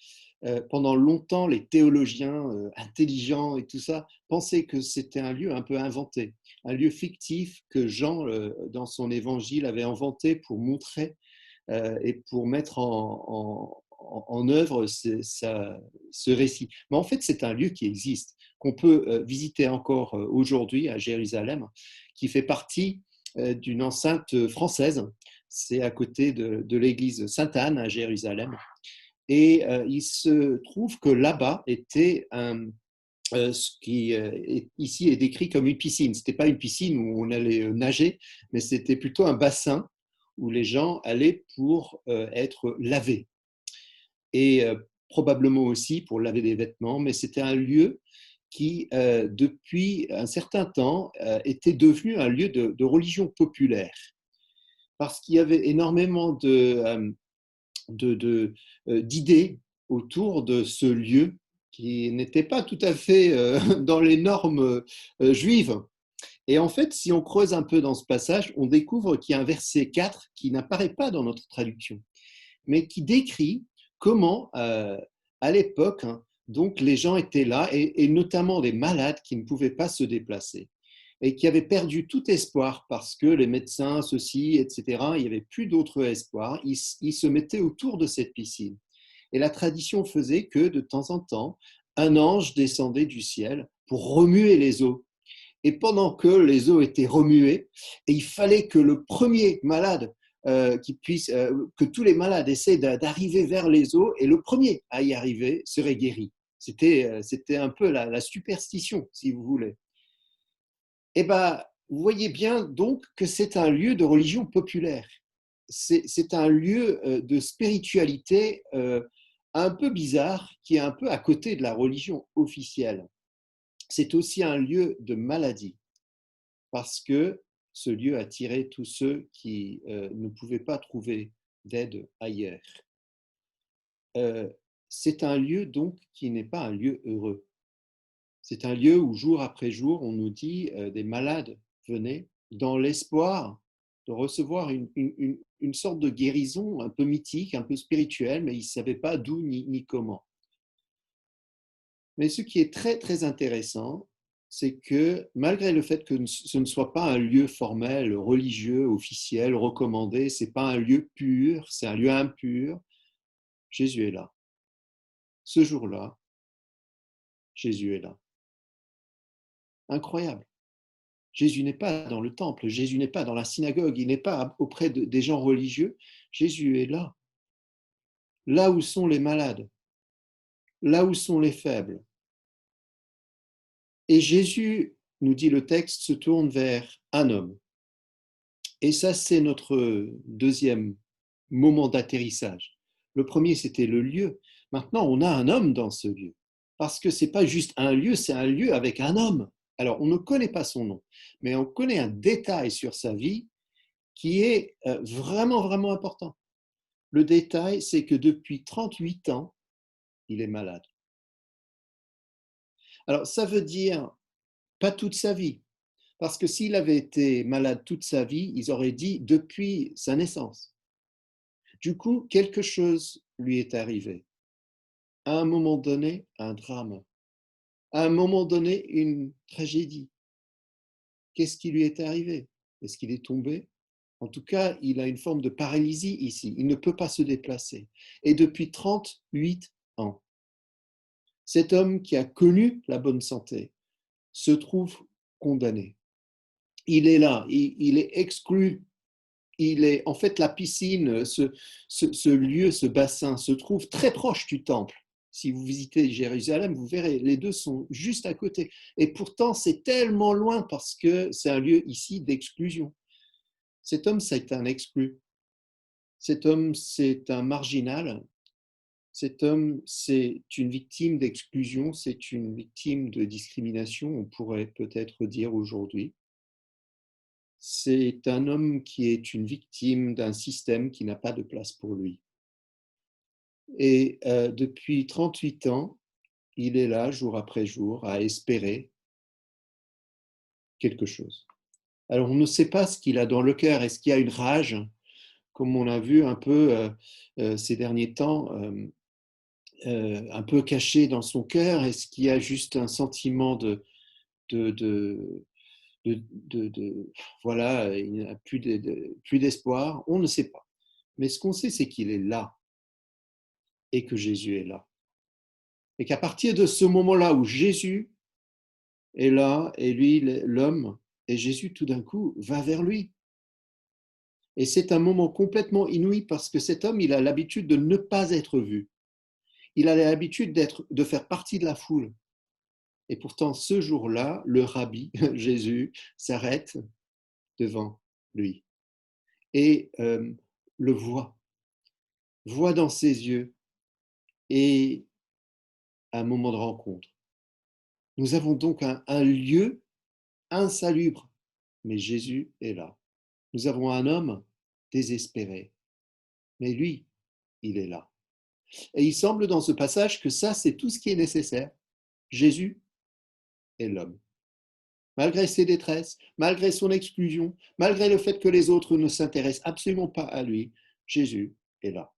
pendant longtemps, les théologiens intelligents et tout ça pensaient que c'était un lieu un peu inventé, un lieu fictif que Jean, dans son évangile, avait inventé pour montrer et pour mettre en œuvre ce récit. Mais en fait, c'est un lieu qui existe, qu'on peut visiter encore aujourd'hui à Jérusalem, qui fait partie d'une enceinte française. C'est à côté de l'église Sainte-Anne à Jérusalem. Et il se trouve que là-bas était ce qui ici est décrit comme une piscine. Ce n'était pas une piscine où on allait nager, mais c'était plutôt un bassin où les gens allaient pour être lavés. Et probablement aussi pour laver des vêtements, mais c'était un lieu qui, depuis un certain temps, était devenu un lieu de religion populaire. Parce qu'il y avait énormément d'idées autour de ce lieu qui n'étaient pas tout à fait dans les normes juives. Et en fait, si on creuse un peu dans ce passage, on découvre qu'il y a un verset 4 qui n'apparaît pas dans notre traduction, mais qui décrit comment, à l'époque, donc les gens étaient là, et notamment des malades qui ne pouvaient pas se déplacer et qui avaient perdu tout espoir parce que les médecins, ceci, etc., il n'y avait plus d'autre espoir. Ils se mettaient autour de cette piscine. Et la tradition faisait que, de temps en temps, un ange descendait du ciel pour remuer les eaux. Et pendant que les eaux étaient remuées, et il fallait que le premier malade que tous les malades essaient d'arriver vers les eaux, et le premier à y arriver serait guéri. C'était un peu la superstition, si vous voulez. Eh bien, vous voyez bien donc que c'est un lieu de religion populaire. C'est un lieu de spiritualité un peu bizarre, qui est un peu à côté de la religion officielle. C'est aussi un lieu de maladie, parce que ce lieu attirait tous ceux qui ne pouvaient pas trouver d'aide ailleurs. C'est un lieu donc qui n'est pas un lieu heureux. C'est un lieu où jour après jour, on nous dit des malades venaient dans l'espoir de recevoir une sorte de guérison un peu mythique, un peu spirituelle, mais ils ne savaient pas d'où ni comment. Mais ce qui est très, très intéressant, c'est que malgré le fait que ce ne soit pas un lieu formel, religieux, officiel, recommandé, ce n'est pas un lieu pur, c'est un lieu impur, Jésus est là. Ce jour-là, Jésus est là. Incroyable. Jésus n'est pas dans le temple, Jésus n'est pas dans la synagogue, il n'est pas auprès des gens religieux. Jésus est là. Là où sont les malades, là où sont les faibles. Et Jésus, nous dit le texte, se tourne vers un homme. Et ça, c'est notre deuxième moment d'atterrissage. Le premier, c'était le lieu. Maintenant, on a un homme dans ce lieu. Parce que ce n'est pas juste un lieu, c'est un lieu avec un homme. Alors, on ne connaît pas son nom, mais on connaît un détail sur sa vie qui est vraiment, vraiment important. Le détail, c'est que depuis 38 ans, il est malade. Alors, ça veut dire pas toute sa vie, parce que s'il avait été malade toute sa vie, ils auraient dit depuis sa naissance. Du coup, quelque chose lui est arrivé. À un moment donné, un drame. À un moment donné, une tragédie. Qu'est-ce qui lui est arrivé? Est-ce qu'il est tombé? En tout cas, il a une forme de paralysie ici. Il ne peut pas se déplacer. Et depuis 38 ans, cet homme qui a connu la bonne santé se trouve condamné. Il est là, il est exclu. En fait, la piscine, ce lieu, ce bassin se trouve très proche du temple. Si vous visitez Jérusalem, vous verrez, les deux sont juste à côté. Et pourtant, c'est tellement loin parce que c'est un lieu ici d'exclusion. Cet homme, c'est un exclu. Cet homme, c'est un marginal. Cet homme, c'est une victime d'exclusion, c'est une victime de discrimination, on pourrait peut-être dire aujourd'hui. C'est un homme qui est une victime d'un système qui n'a pas de place pour lui. Et depuis 38 ans, il est là, jour après jour, à espérer quelque chose. Alors, on ne sait pas ce qu'il a dans le cœur. Est-ce qu'il y a une rage, comme on a vu un peu ces derniers temps, un peu caché dans son cœur? Est-ce qu'il y a juste un sentiment de voilà, il n'a plus d'espoir? On ne sait pas. Mais ce qu'on sait, c'est qu'il est là et que Jésus est là. Et qu'à partir de ce moment-là où Jésus est là, et lui, l'homme, et Jésus, tout d'un coup, va vers lui. Et c'est un moment complètement inouï parce que cet homme, il a l'habitude de ne pas être vu. Il a l'habitude de faire partie de la foule. Et pourtant, ce jour-là, le rabbi, Jésus, s'arrête devant lui et le voit dans ses yeux et un moment de rencontre. Nous avons donc un lieu insalubre, mais Jésus est là. Nous avons un homme désespéré, mais lui, il est là. Et il semble dans ce passage que ça, c'est tout ce qui est nécessaire. Jésus est l'homme. Malgré ses détresses, malgré son exclusion, malgré le fait que les autres ne s'intéressent absolument pas à lui, Jésus est là.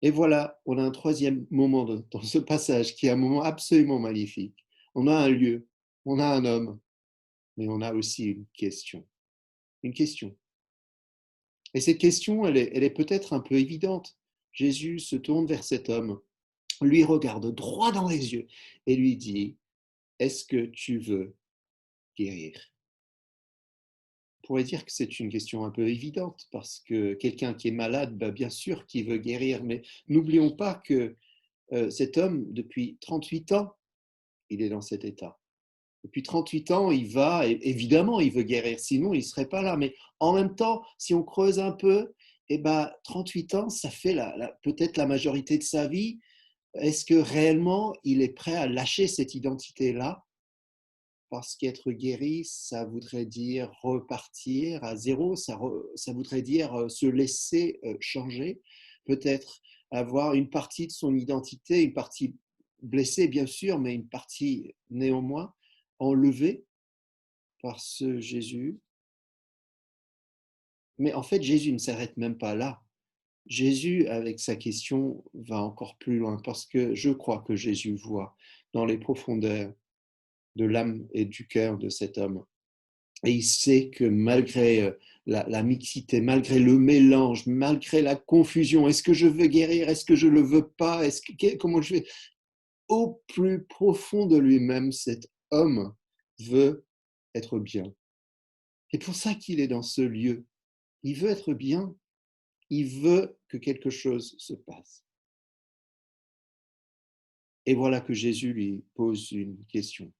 Et voilà, on a un troisième moment dans ce passage qui est un moment absolument magnifique. On a un lieu, on a un homme, mais on a aussi une question. Une question. Et cette question, elle est peut-être un peu évidente. Jésus se tourne vers cet homme, lui regarde droit dans les yeux et lui dit, est-ce que tu veux guérir? On pourrait dire que c'est une question un peu évidente parce que quelqu'un qui est malade, bien sûr qu'il veut guérir, mais n'oublions pas que cet homme, depuis 38 ans, il est dans cet état. Depuis 38 ans, il va, et évidemment, il veut guérir, sinon il ne serait pas là. Mais en même temps, si on creuse un peu, 38 ans, ça fait peut-être la majorité de sa vie. Est-ce que réellement, il est prêt à lâcher cette identité-là? Parce qu'être guéri, ça voudrait dire repartir à zéro, ça voudrait dire se laisser changer, peut-être avoir une partie de son identité, une partie blessée bien sûr, mais une partie néanmoins enlevée par ce Jésus. Mais en fait, Jésus ne s'arrête même pas là. Jésus, avec sa question, va encore plus loin parce que je crois que Jésus voit dans les profondeurs de l'âme et du cœur de cet homme. Et il sait que malgré la mixité, malgré le mélange, malgré la confusion, est-ce que je veux guérir, est-ce que je ne le veux pas, comment je vais... Au plus profond de lui-même, cet homme veut être bien. C'est pour ça qu'il est dans ce lieu. Il veut être bien. Il veut que quelque chose se passe. Et voilà que Jésus lui pose une question.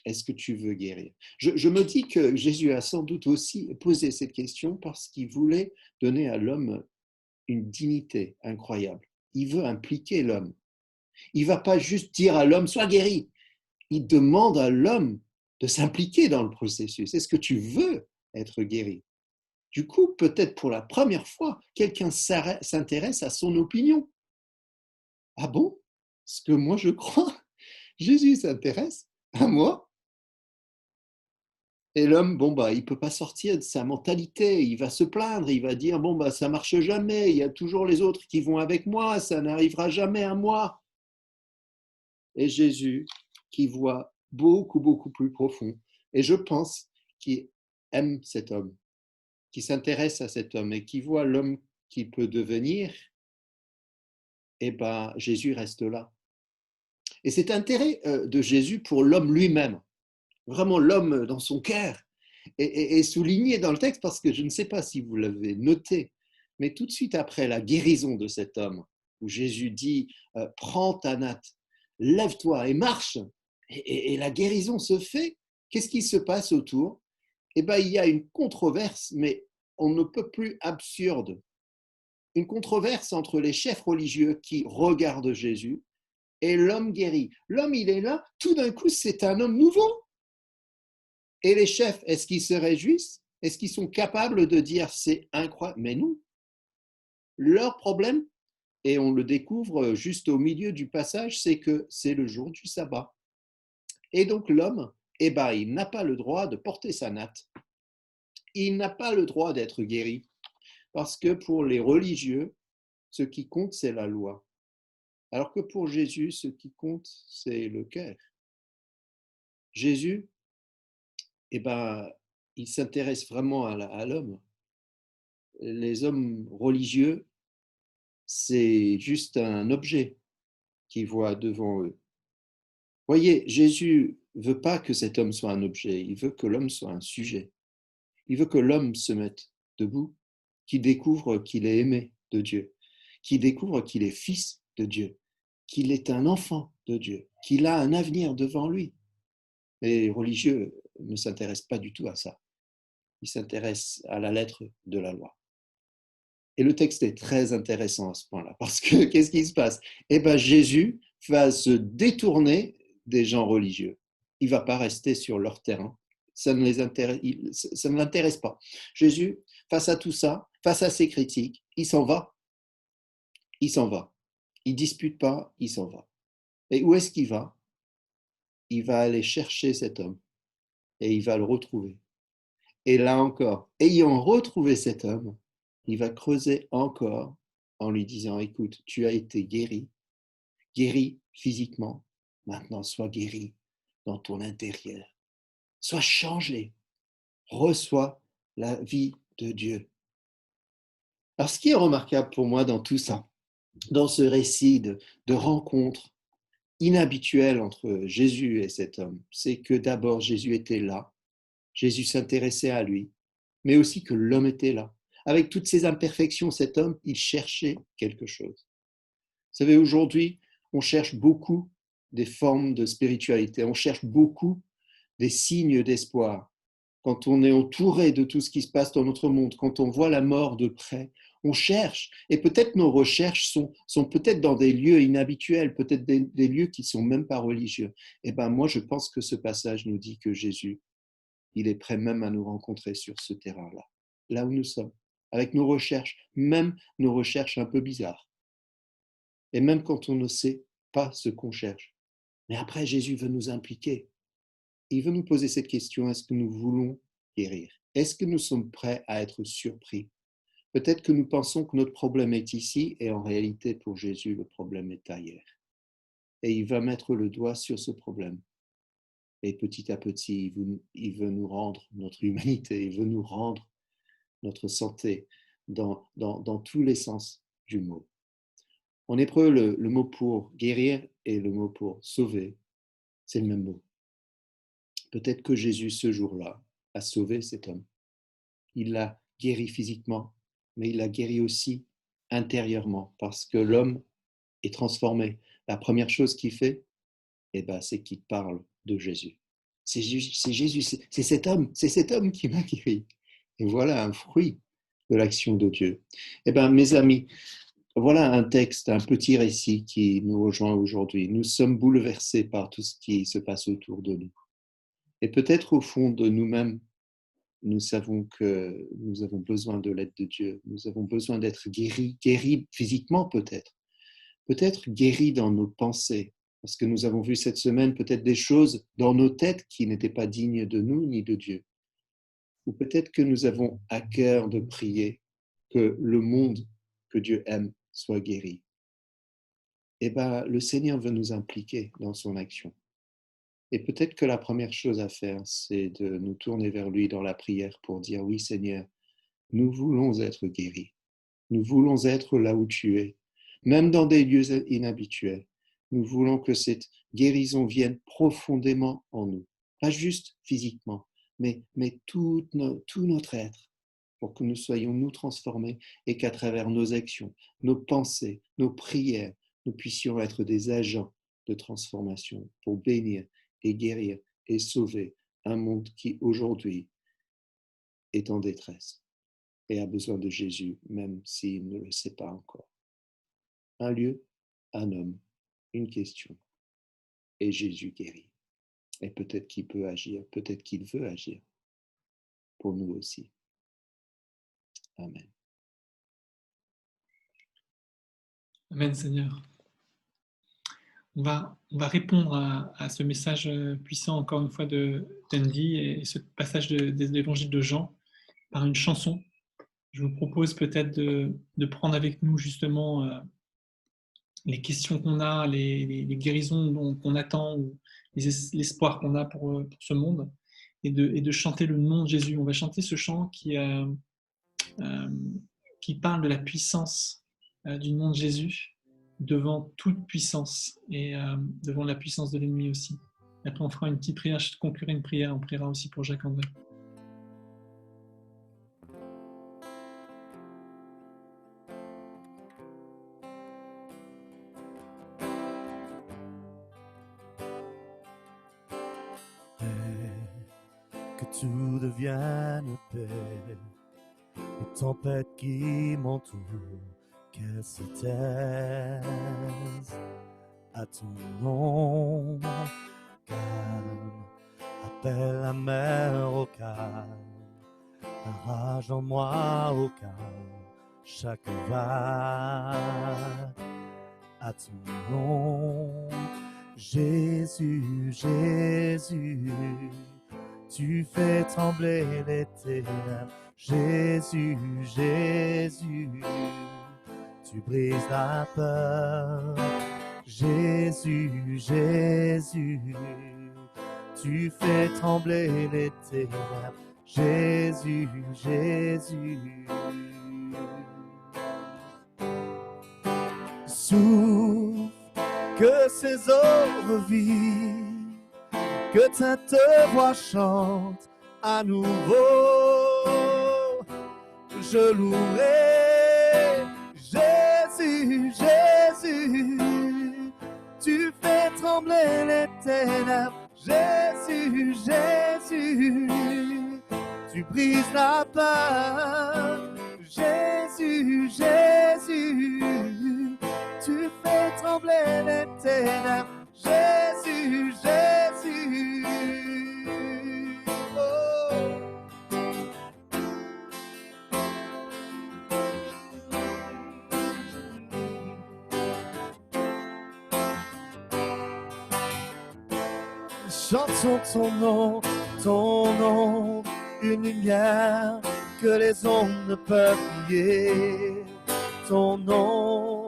Est-ce que tu veux guérir? Je me dis que Jésus a sans doute aussi posé cette question parce qu'il voulait donner à l'homme une dignité incroyable. Il veut impliquer l'homme. Il ne va pas juste dire à l'homme, sois guéri. Il demande à l'homme de s'impliquer dans le processus. Est-ce que tu veux être guéri? Du coup, peut-être pour la première fois, quelqu'un s'intéresse à son opinion. Ah bon? Ce que moi je crois, Jésus s'intéresse à moi? Et l'homme, il ne peut pas sortir de sa mentalité, il va se plaindre, il va dire, ça ne marche jamais, il y a toujours les autres qui vont avec moi, ça n'arrivera jamais à moi. Et Jésus, qui voit beaucoup, beaucoup plus profond, et je pense qu'il aime cet homme, qui s'intéresse à cet homme et qui voit l'homme qu'il peut devenir, Jésus reste là. Et c'est l'intérêt de Jésus pour l'homme lui-même. Vraiment l'homme dans son cœur est souligné dans le texte parce que je ne sais pas si vous l'avez noté, mais tout de suite après la guérison de cet homme, où Jésus dit « Prends ta natte, lève-toi et marche », et la guérison se fait, qu'est-ce qui se passe autour? Il y a une controverse, mais on ne peut plus absurde. Une controverse entre les chefs religieux qui regardent Jésus et l'homme guéri. L'homme, il est là, tout d'un coup, c'est un homme nouveau. Et les chefs, est-ce qu'ils se réjouissent? Est-ce qu'ils sont capables de dire c'est incroyable? Mais non. Leur problème, et on le découvre juste au milieu du passage, c'est que c'est le jour du sabbat. Et donc l'homme, eh ben, il n'a pas le droit de porter sa natte. Il n'a pas le droit d'être guéri. Parce que pour les religieux, ce qui compte, c'est la loi. Alors que pour Jésus, ce qui compte, c'est le cœur. Jésus, eh ben, il s'intéresse vraiment à l'homme. Les hommes religieux, c'est juste un objet qu'ils voient devant eux. Voyez, Jésus ne veut pas que cet homme soit un objet, il veut que l'homme soit un sujet. Il veut que l'homme se mette debout, qu'il découvre qu'il est aimé de Dieu, qu'il découvre qu'il est fils de Dieu, qu'il est un enfant de Dieu, qu'il a un avenir devant lui. Les religieux ne s'intéressent pas du tout à ça. Ils s'intéressent à la lettre de la loi. Et le texte est très intéressant à ce point-là, parce que qu'est-ce qui se passe? Eh bien, Jésus va se détourner des gens religieux. Il ne va pas rester sur leur terrain. Ça ne l'intéresse pas. Jésus, face à tout ça, face à ces critiques, il s'en va. Il s'en va. Il ne dispute pas, il s'en va. Et où est-ce qu'il va? Il va aller chercher cet homme et il va le retrouver. Et là encore, ayant retrouvé cet homme, il va creuser encore en lui disant, écoute, tu as été guéri physiquement, maintenant sois guéri dans ton intérieur. Sois changé, reçois la vie de Dieu. Alors, ce qui est remarquable pour moi dans tout ça, dans ce récit de rencontre inhabituelle entre Jésus et cet homme, c'est que d'abord Jésus était là, Jésus s'intéressait à lui, mais aussi que l'homme était là. Avec toutes ses imperfections, cet homme, il cherchait quelque chose. Vous savez, aujourd'hui, on cherche beaucoup des formes de spiritualité, on cherche beaucoup des signes d'espoir. Quand on est entouré de tout ce qui se passe dans notre monde, quand on voit la mort de près, on cherche. Et peut-être nos recherches sont peut-être dans des lieux inhabituels, peut-être des lieux qui ne sont même pas religieux. Eh bien, moi, je pense que ce passage nous dit que Jésus, il est prêt même à nous rencontrer sur ce terrain-là, là où nous sommes, avec nos recherches, même nos recherches un peu bizarres. Et même quand on ne sait pas ce qu'on cherche. Mais après, Jésus veut nous impliquer. Il veut nous poser cette question, est-ce que nous voulons guérir? Est-ce que nous sommes prêts à être surpris? Peut-être que nous pensons que notre problème est ici et en réalité, pour Jésus, le problème est ailleurs. Et il va mettre le doigt sur ce problème. Et petit à petit, il veut nous rendre notre humanité, il veut nous rendre notre santé dans tous les sens du mot. En hébreu, le mot pour guérir et le mot pour sauver, c'est le même mot. Peut-être que Jésus, ce jour-là, a sauvé cet homme. Il l'a guéri physiquement, mais il l'a guéri aussi intérieurement, parce que l'homme est transformé. La première chose qu'il fait, eh ben, c'est qu'il parle de Jésus. C'est Jésus, c'est cet homme qui m'a guéri. Et voilà un fruit de l'action de Dieu. Eh bien, mes amis, voilà un texte, un petit récit qui nous rejoint aujourd'hui. Nous sommes bouleversés par tout ce qui se passe autour de nous. Et peut-être au fond de nous-mêmes, nous savons que nous avons besoin de l'aide de Dieu. Nous avons besoin d'être guéris physiquement peut-être guéris dans nos pensées. Parce que nous avons vu cette semaine peut-être des choses dans nos têtes qui n'étaient pas dignes de nous ni de Dieu. Ou peut-être que nous avons à cœur de prier que le monde que Dieu aime soit guéri. Eh bien, le Seigneur veut nous impliquer dans son action. Et peut-être que la première chose à faire, c'est de nous tourner vers lui dans la prière pour dire, oui Seigneur, nous voulons être guéris. Nous voulons être là où tu es, même dans des lieux inhabituels. Nous voulons que cette guérison vienne profondément en nous, pas juste physiquement, mais tout notre être, pour que nous soyons nous transformés et qu'à travers nos actions, nos pensées, nos prières, nous puissions être des agents de transformation pour bénir et guérir et sauver un monde qui aujourd'hui est en détresse. et a besoin de Jésus, même s'il ne le sait pas encore. Un lieu, un homme, une question, et Jésus guérit. Et peut-être qu'il peut agir, peut-être qu'il veut agir pour nous aussi. Amen. Amen, Seigneur. On va répondre à ce message puissant, encore une fois, d'Andy et ce passage de l'évangile de Jean par une chanson. Je vous propose peut-être de prendre avec nous justement les questions qu'on a, les guérisons qu'on attend, ou l'espoir qu'on a pour ce monde, et de chanter le nom de Jésus. On va chanter ce chant qui parle de la puissance du nom de Jésus devant toute puissance et devant la puissance de l'ennemi aussi. Et après, on fera une petite prière, je conclurai une prière, on priera aussi pour Jacques-André. Que tout devienne paix, les tempêtes qui m'entourent, qu'elles se taisent à ton nom. Calme, appelle la mer au calme, la rage en moi au calme, chaque vague à ton nom. Jésus, Jésus, tu fais trembler les ténèbres. Jésus, Jésus, tu brises la peur. Jésus, Jésus, tu fais trembler les ténèbres. Jésus, Jésus. Souffle que ces eaux revivent, que ta voix chante à nouveau. Je louerai Jésus, Jésus, tu fais trembler les ténèbres. Jésus, Jésus, tu brises la peur. Jésus, Jésus, tu fais trembler les ténèbres. Jésus, Jésus. Oh. Chantons ton nom, une lumière que les ondes ne peuvent nier. Ton nom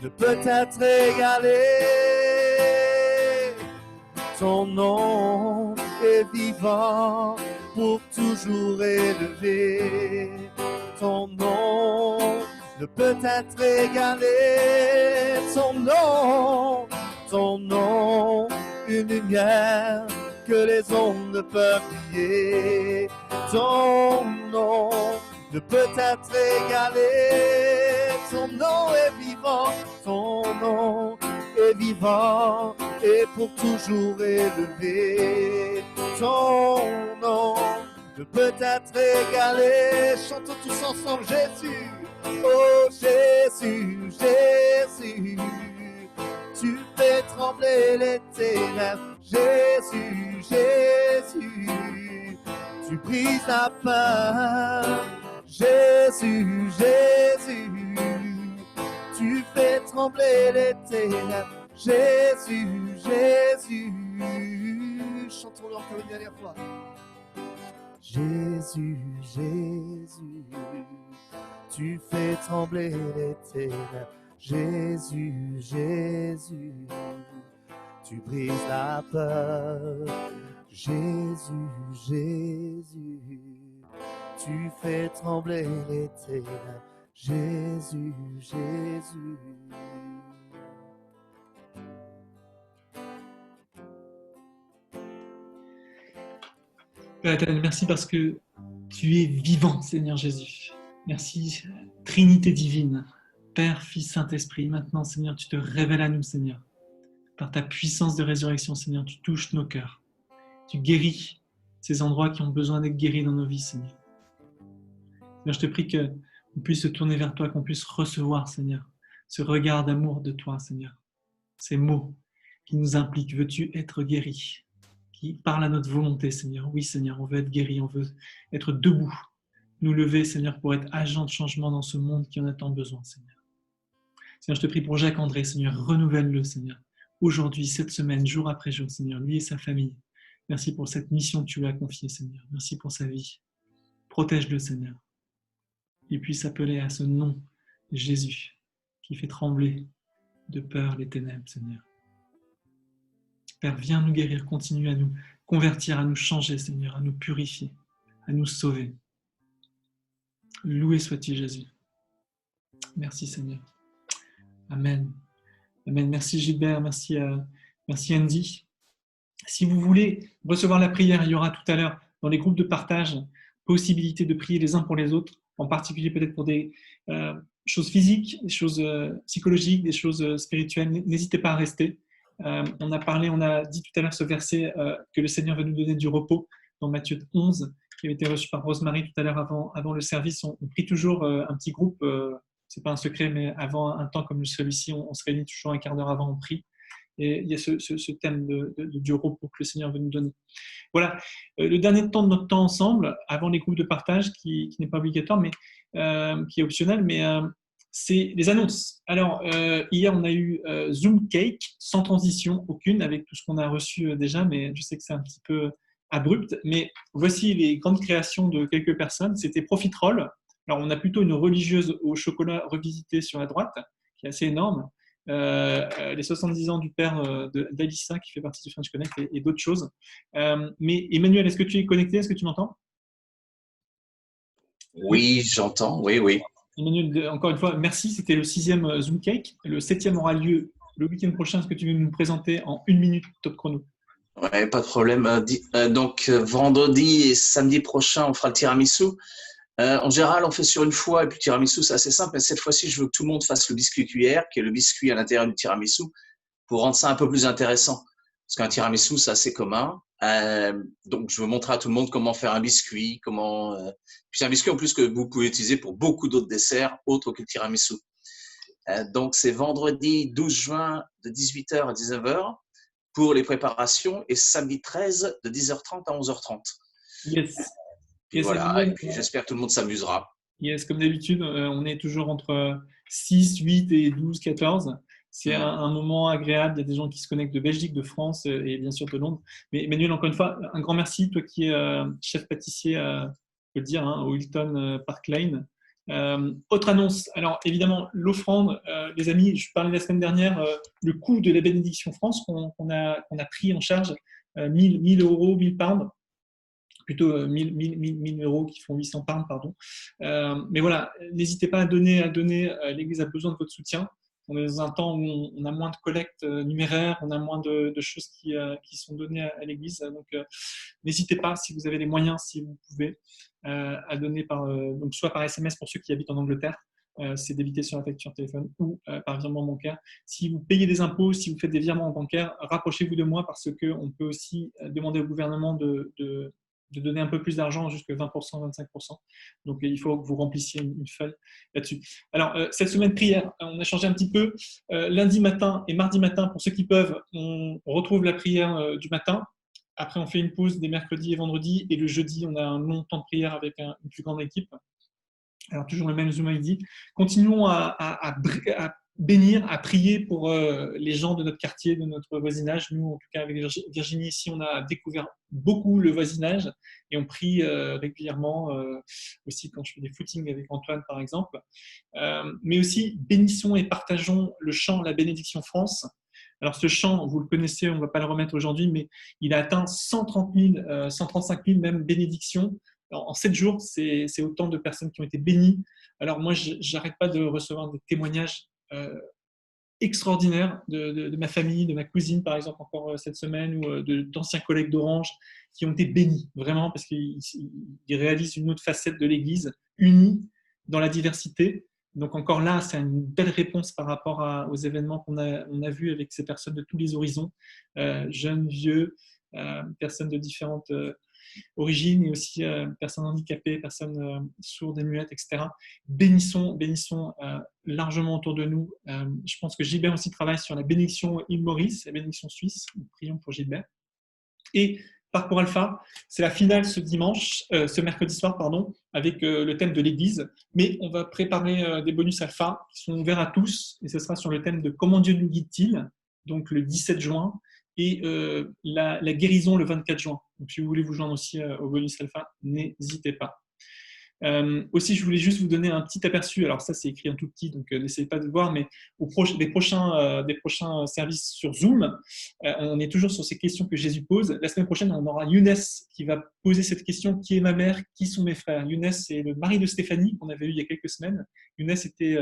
ne peut être égalé. Ton nom est vivant, pour toujours élevé. Ton nom ne peut être égalé. Ton nom, une lumière que les ondes ne peuvent nier. Ton nom ne peut être égalé. Ton nom est vivant, ton nom est vivant et pour toujours élevé. Ton nom ne peut être égalé. Chantons tous ensemble Jésus. Oh Jésus, Jésus, tu fais trembler les ténèbres. Jésus, Jésus, tu brises la peur. Jésus, Jésus, tu fais trembler les ténèbres. Jésus, Jésus, chantons-le encore une dernière fois. Jésus, Jésus, tu fais trembler les ténèbres. Jésus, Jésus, tu brises la peur. Jésus, Jésus, tu fais trembler les ténèbres. Jésus, Jésus. Père éternel, merci parce que tu es vivant, Seigneur Jésus. Merci, Trinité divine, Père, Fils, Saint-Esprit. Maintenant, Seigneur, tu te révèles à nous, Seigneur. Par ta puissance de résurrection, Seigneur, tu touches nos cœurs. Tu guéris ces endroits qui ont besoin d'être guéris dans nos vies, Seigneur. Seigneur, je te prie qu'on puisse se tourner vers toi, qu'on puisse recevoir, Seigneur, ce regard d'amour de toi, Seigneur. Ces mots qui nous impliquent. Veux-tu être guéri? Qui parlent à notre volonté, Seigneur. Oui, Seigneur, on veut être guéri, on veut être debout, nous lever, Seigneur, pour être agent de changement dans ce monde qui en a tant besoin, Seigneur. Seigneur, je te prie pour Jacques-André, Seigneur, renouvelle-le, Seigneur. Aujourd'hui, cette semaine, jour après jour, Seigneur, lui et sa famille. Merci pour cette mission que tu lui as confiée, Seigneur. Merci pour sa vie. Protège-le, Seigneur. Qu'il puisse appeler à ce nom, Jésus, qui fait trembler de peur les ténèbres, Seigneur. Père, viens nous guérir, continue à nous convertir, à nous changer, Seigneur, à nous purifier, à nous sauver. Loué sois-tu, Jésus. Merci, Seigneur. Amen. Amen. Merci, Gilbert. Merci Andy. Si vous voulez recevoir la prière, il y aura tout à l'heure dans les groupes de partage possibilité de prier les uns pour les autres, en particulier peut-être pour des choses physiques, des choses psychologiques, des choses spirituelles. N'hésitez pas à rester. On a dit tout à l'heure ce verset que le Seigneur veut nous donner du repos dans Matthieu 11, qui avait été reçu par Rosemary tout à l'heure avant le service. On prie toujours un petit groupe, c'est pas un secret, mais avant un temps comme celui-ci, on se réunit toujours un quart d'heure avant, on prie. Et il y a ce thème du repos que le Seigneur veut nous donner. Voilà, le dernier temps de notre temps ensemble, avant les groupes de partage, qui n'est pas obligatoire, mais qui est optionnel, mais c'est les annonces. Alors, hier, on a eu Zoom Cake, sans transition aucune, avec tout ce qu'on a reçu déjà, mais je sais que c'est un petit peu abrupt. Mais voici les grandes créations de quelques personnes. C'était Profitroll. Alors, on a plutôt une religieuse au chocolat revisitée sur la droite, qui est assez énorme. Les 70 ans du père d'Alissa, qui fait partie du French Connect, et d'autres choses. Mais Emmanuel, est-ce que tu es connecté? Est-ce que tu m'entends? Oui, j'entends, oui. Emmanuel, encore une fois, merci. C'était le 6e Zoom Cake. Le 7e aura lieu le week-end prochain. Est-ce que tu veux nous présenter en 1 minute top chrono? Ouais, pas de problème. Donc, vendredi et samedi prochain, on fera le tiramisu. En général, on fait sur une fois, et puis le tiramisu, c'est assez simple. Mais cette fois-ci, je veux que tout le monde fasse le biscuit cuillère, qui est le biscuit à l'intérieur du tiramisu, pour rendre ça un peu plus intéressant. Parce qu'un tiramisu, c'est assez commun. Donc, je veux montrer à tout le monde comment faire un biscuit, Puis c'est un biscuit en plus que vous pouvez utiliser pour beaucoup d'autres desserts, autres que le tiramisu. Donc, c'est vendredi 12 juin de 18h à 19h pour les préparations et samedi 13 de 10h30 à 11h30. Yes. Et voilà, et puis j'espère que tout le monde s'amusera. Yes, comme d'habitude, on est toujours entre 6, 8 et 12, 14. C'est un moment agréable. Il y a des gens qui se connectent de Belgique, de France et bien sûr de Londres. Mais Emmanuel, encore une fois, un grand merci. Toi qui es chef pâtissier, je peux le dire, au Hilton Park Lane. Autre annonce. Alors évidemment, l'offrande, les amis, je parlais la semaine dernière, le coût de la bénédiction France qu'on a pris en charge, 1000 euros, 1000 pounds. Plutôt 1000 euros qui font 800 pounds, pardon. Mais voilà, n'hésitez pas à donner. L'Église a besoin de votre soutien. On est dans un temps où on a moins de collectes numéraires, on a moins de choses qui sont données à l'Église. Donc, n'hésitez pas, si vous avez les moyens, si vous pouvez, à donner donc soit par SMS pour ceux qui habitent en Angleterre, c'est débité sur la facture téléphone ou par virement bancaire. Si vous payez des impôts, si vous faites des virements bancaires, rapprochez-vous de moi parce qu'on peut aussi demander au gouvernement de donner un peu plus d'argent, jusqu'à 20%, 25%. Donc, il faut que vous remplissiez une feuille là-dessus. Alors, cette semaine prière, on a changé un petit peu. Lundi matin et mardi matin, pour ceux qui peuvent, on retrouve la prière du matin. Après, on fait une pause des mercredis et vendredis. Et le jeudi, on a un long temps de prière avec une plus grande équipe. Alors, toujours le même Zoom ID. Continuons à bénir, à prier pour les gens de notre quartier, de notre voisinage. Nous, en tout cas, avec Virginie ici, on a découvert beaucoup le voisinage et on prie régulièrement, aussi quand je fais des footings avec Antoine, par exemple. Mais aussi, bénissons et partageons le chant La Bénédiction France. Alors, ce chant, vous le connaissez, on ne va pas le remettre aujourd'hui, mais il a atteint 135 000 même bénédictions. Alors, en 7 jours, c'est autant de personnes qui ont été bénies. Alors, moi, je n'arrête pas de recevoir des témoignages extraordinaire de ma famille, de ma cousine par exemple encore cette semaine, ou d'anciens collègues d'Orange qui ont été bénis vraiment parce qu'ils réalisent une autre facette de l'Église unie dans la diversité. Donc encore là, c'est une belle réponse par rapport aux événements qu'on a vus avec ces personnes de tous les horizons, jeunes, vieux, personnes de différentes origines et aussi personnes handicapées, personnes sourdes et muettes, etc. Bénissons largement autour de nous. Je pense que Gilbert aussi travaille sur la bénédiction île Maurice, la bénédiction suisse. Nous prions pour Gilbert. Et Parcours Alpha, c'est la finale ce mercredi soir, avec le thème de l'Église. Mais on va préparer des bonus alpha qui sont ouverts à tous, et ce sera sur le thème de comment Dieu nous guide-t-il, donc le 17 juin, et la guérison le 24 juin. Donc si vous voulez vous joindre aussi au bonus alpha, n'hésitez pas. Aussi, je voulais juste vous donner un petit aperçu. Alors ça, c'est écrit en tout petit, donc n'essayez pas de voir, mais des prochains services sur Zoom, on est toujours sur ces questions que Jésus pose. La semaine prochaine, on aura Younes qui va poser cette question: qui est ma mère? Qui sont mes frères? Younes, c'est le mari de Stéphanie qu'on avait eu il y a quelques semaines. Younes était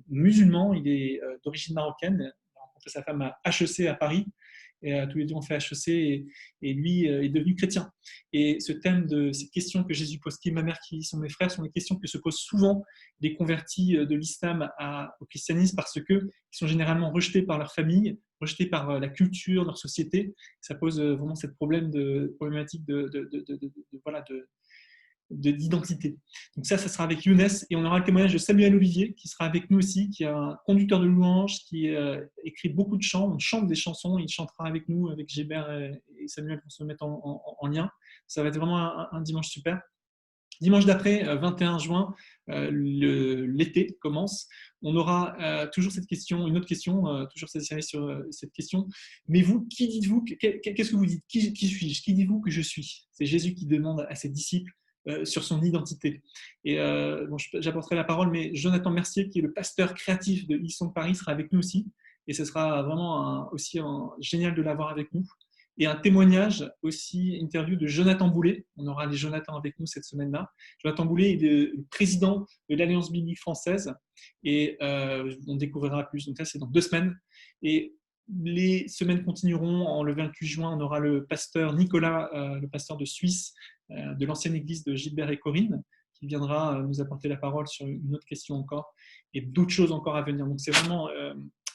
musulman, il est d'origine marocaine. Il a rencontré sa femme à HEC à Paris. Et tous les deux ont fait HEC et lui est devenu chrétien. Et ce thème de ces questions que Jésus pose, qui est ma mère, qui sont mes frères, sont des questions que se posent souvent les convertis de l'islam au christianisme, parce qu'ils sont généralement rejetés par leur famille, rejetés par la culture, leur société. Ça pose vraiment cette problématique d'identité. Donc ça sera avec Younes, et on aura le témoignage de Samuel Olivier qui sera avec nous aussi, qui est un conducteur de louanges, qui écrit beaucoup de chants. On chante des chansons, il chantera avec nous, avec Gilbert et Samuel pour se mettre en lien. Ça va être vraiment un dimanche super. Dimanche d'après, 21 juin, l'été commence. On aura toujours cette question, une autre question, toujours cette série sur cette question. Mais vous, qui dites-vous, qu'est-ce que vous dites? Qui suis-je? Qui dites-vous que je suis? C'est Jésus qui demande à ses disciples sur son identité. Et j'apporterai la parole, mais Jonathan Mercier, qui est le pasteur créatif de Hillsong Paris, sera avec nous aussi. Et ce sera vraiment aussi génial de l'avoir avec nous. Et un témoignage aussi, interview de Jonathan Boulet. On aura les Jonathan avec nous cette semaine-là. Jonathan Boulet est le président de l'Alliance biblique française. Et on découvrira plus. Donc ça, c'est dans 2 semaines. Et les semaines continueront. Le 28 juin, on aura le pasteur Nicolas, le pasteur de Suisse, de l'ancienne église de Gilbert et Corinne, qui viendra nous apporter la parole sur une autre question encore, et d'autres choses encore à venir. Donc c'est vraiment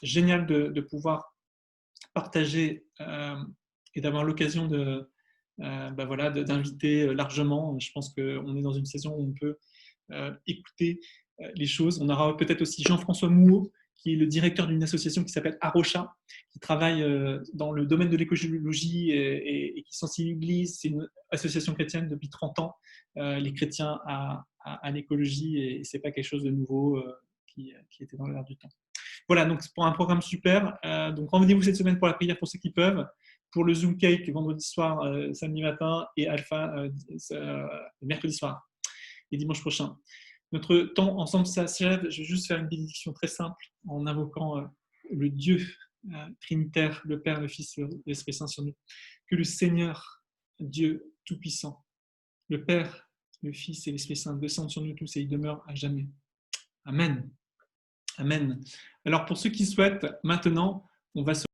génial de pouvoir partager et d'avoir l'occasion d'inviter largement. Je pense qu'on est dans une saison où on peut écouter les choses. On aura peut-être aussi Jean-François Mouot, qui est le directeur d'une association qui s'appelle Arocha, qui travaille dans le domaine de l'écologie et qui sensibilise. C'est une association chrétienne depuis 30 ans, les chrétiens à l'écologie, et ce n'est pas quelque chose de nouveau qui était dans l'air du temps. Voilà, donc pour un programme super. Donc rendez-vous cette semaine pour la prière pour ceux qui peuvent, pour le Zoom Cake vendredi soir, samedi matin, et Alpha mercredi soir et dimanche prochain. Notre temps ensemble s'achève. Je vais juste faire une bénédiction très simple en invoquant le Dieu trinitaire, le Père, le Fils et l'Esprit Saint sur nous. Que le Seigneur, Dieu Tout-Puissant, le Père, le Fils et l'Esprit Saint descendent sur nous tous et ils demeurent à jamais. Amen. Amen. Alors pour ceux qui souhaitent, maintenant, on va se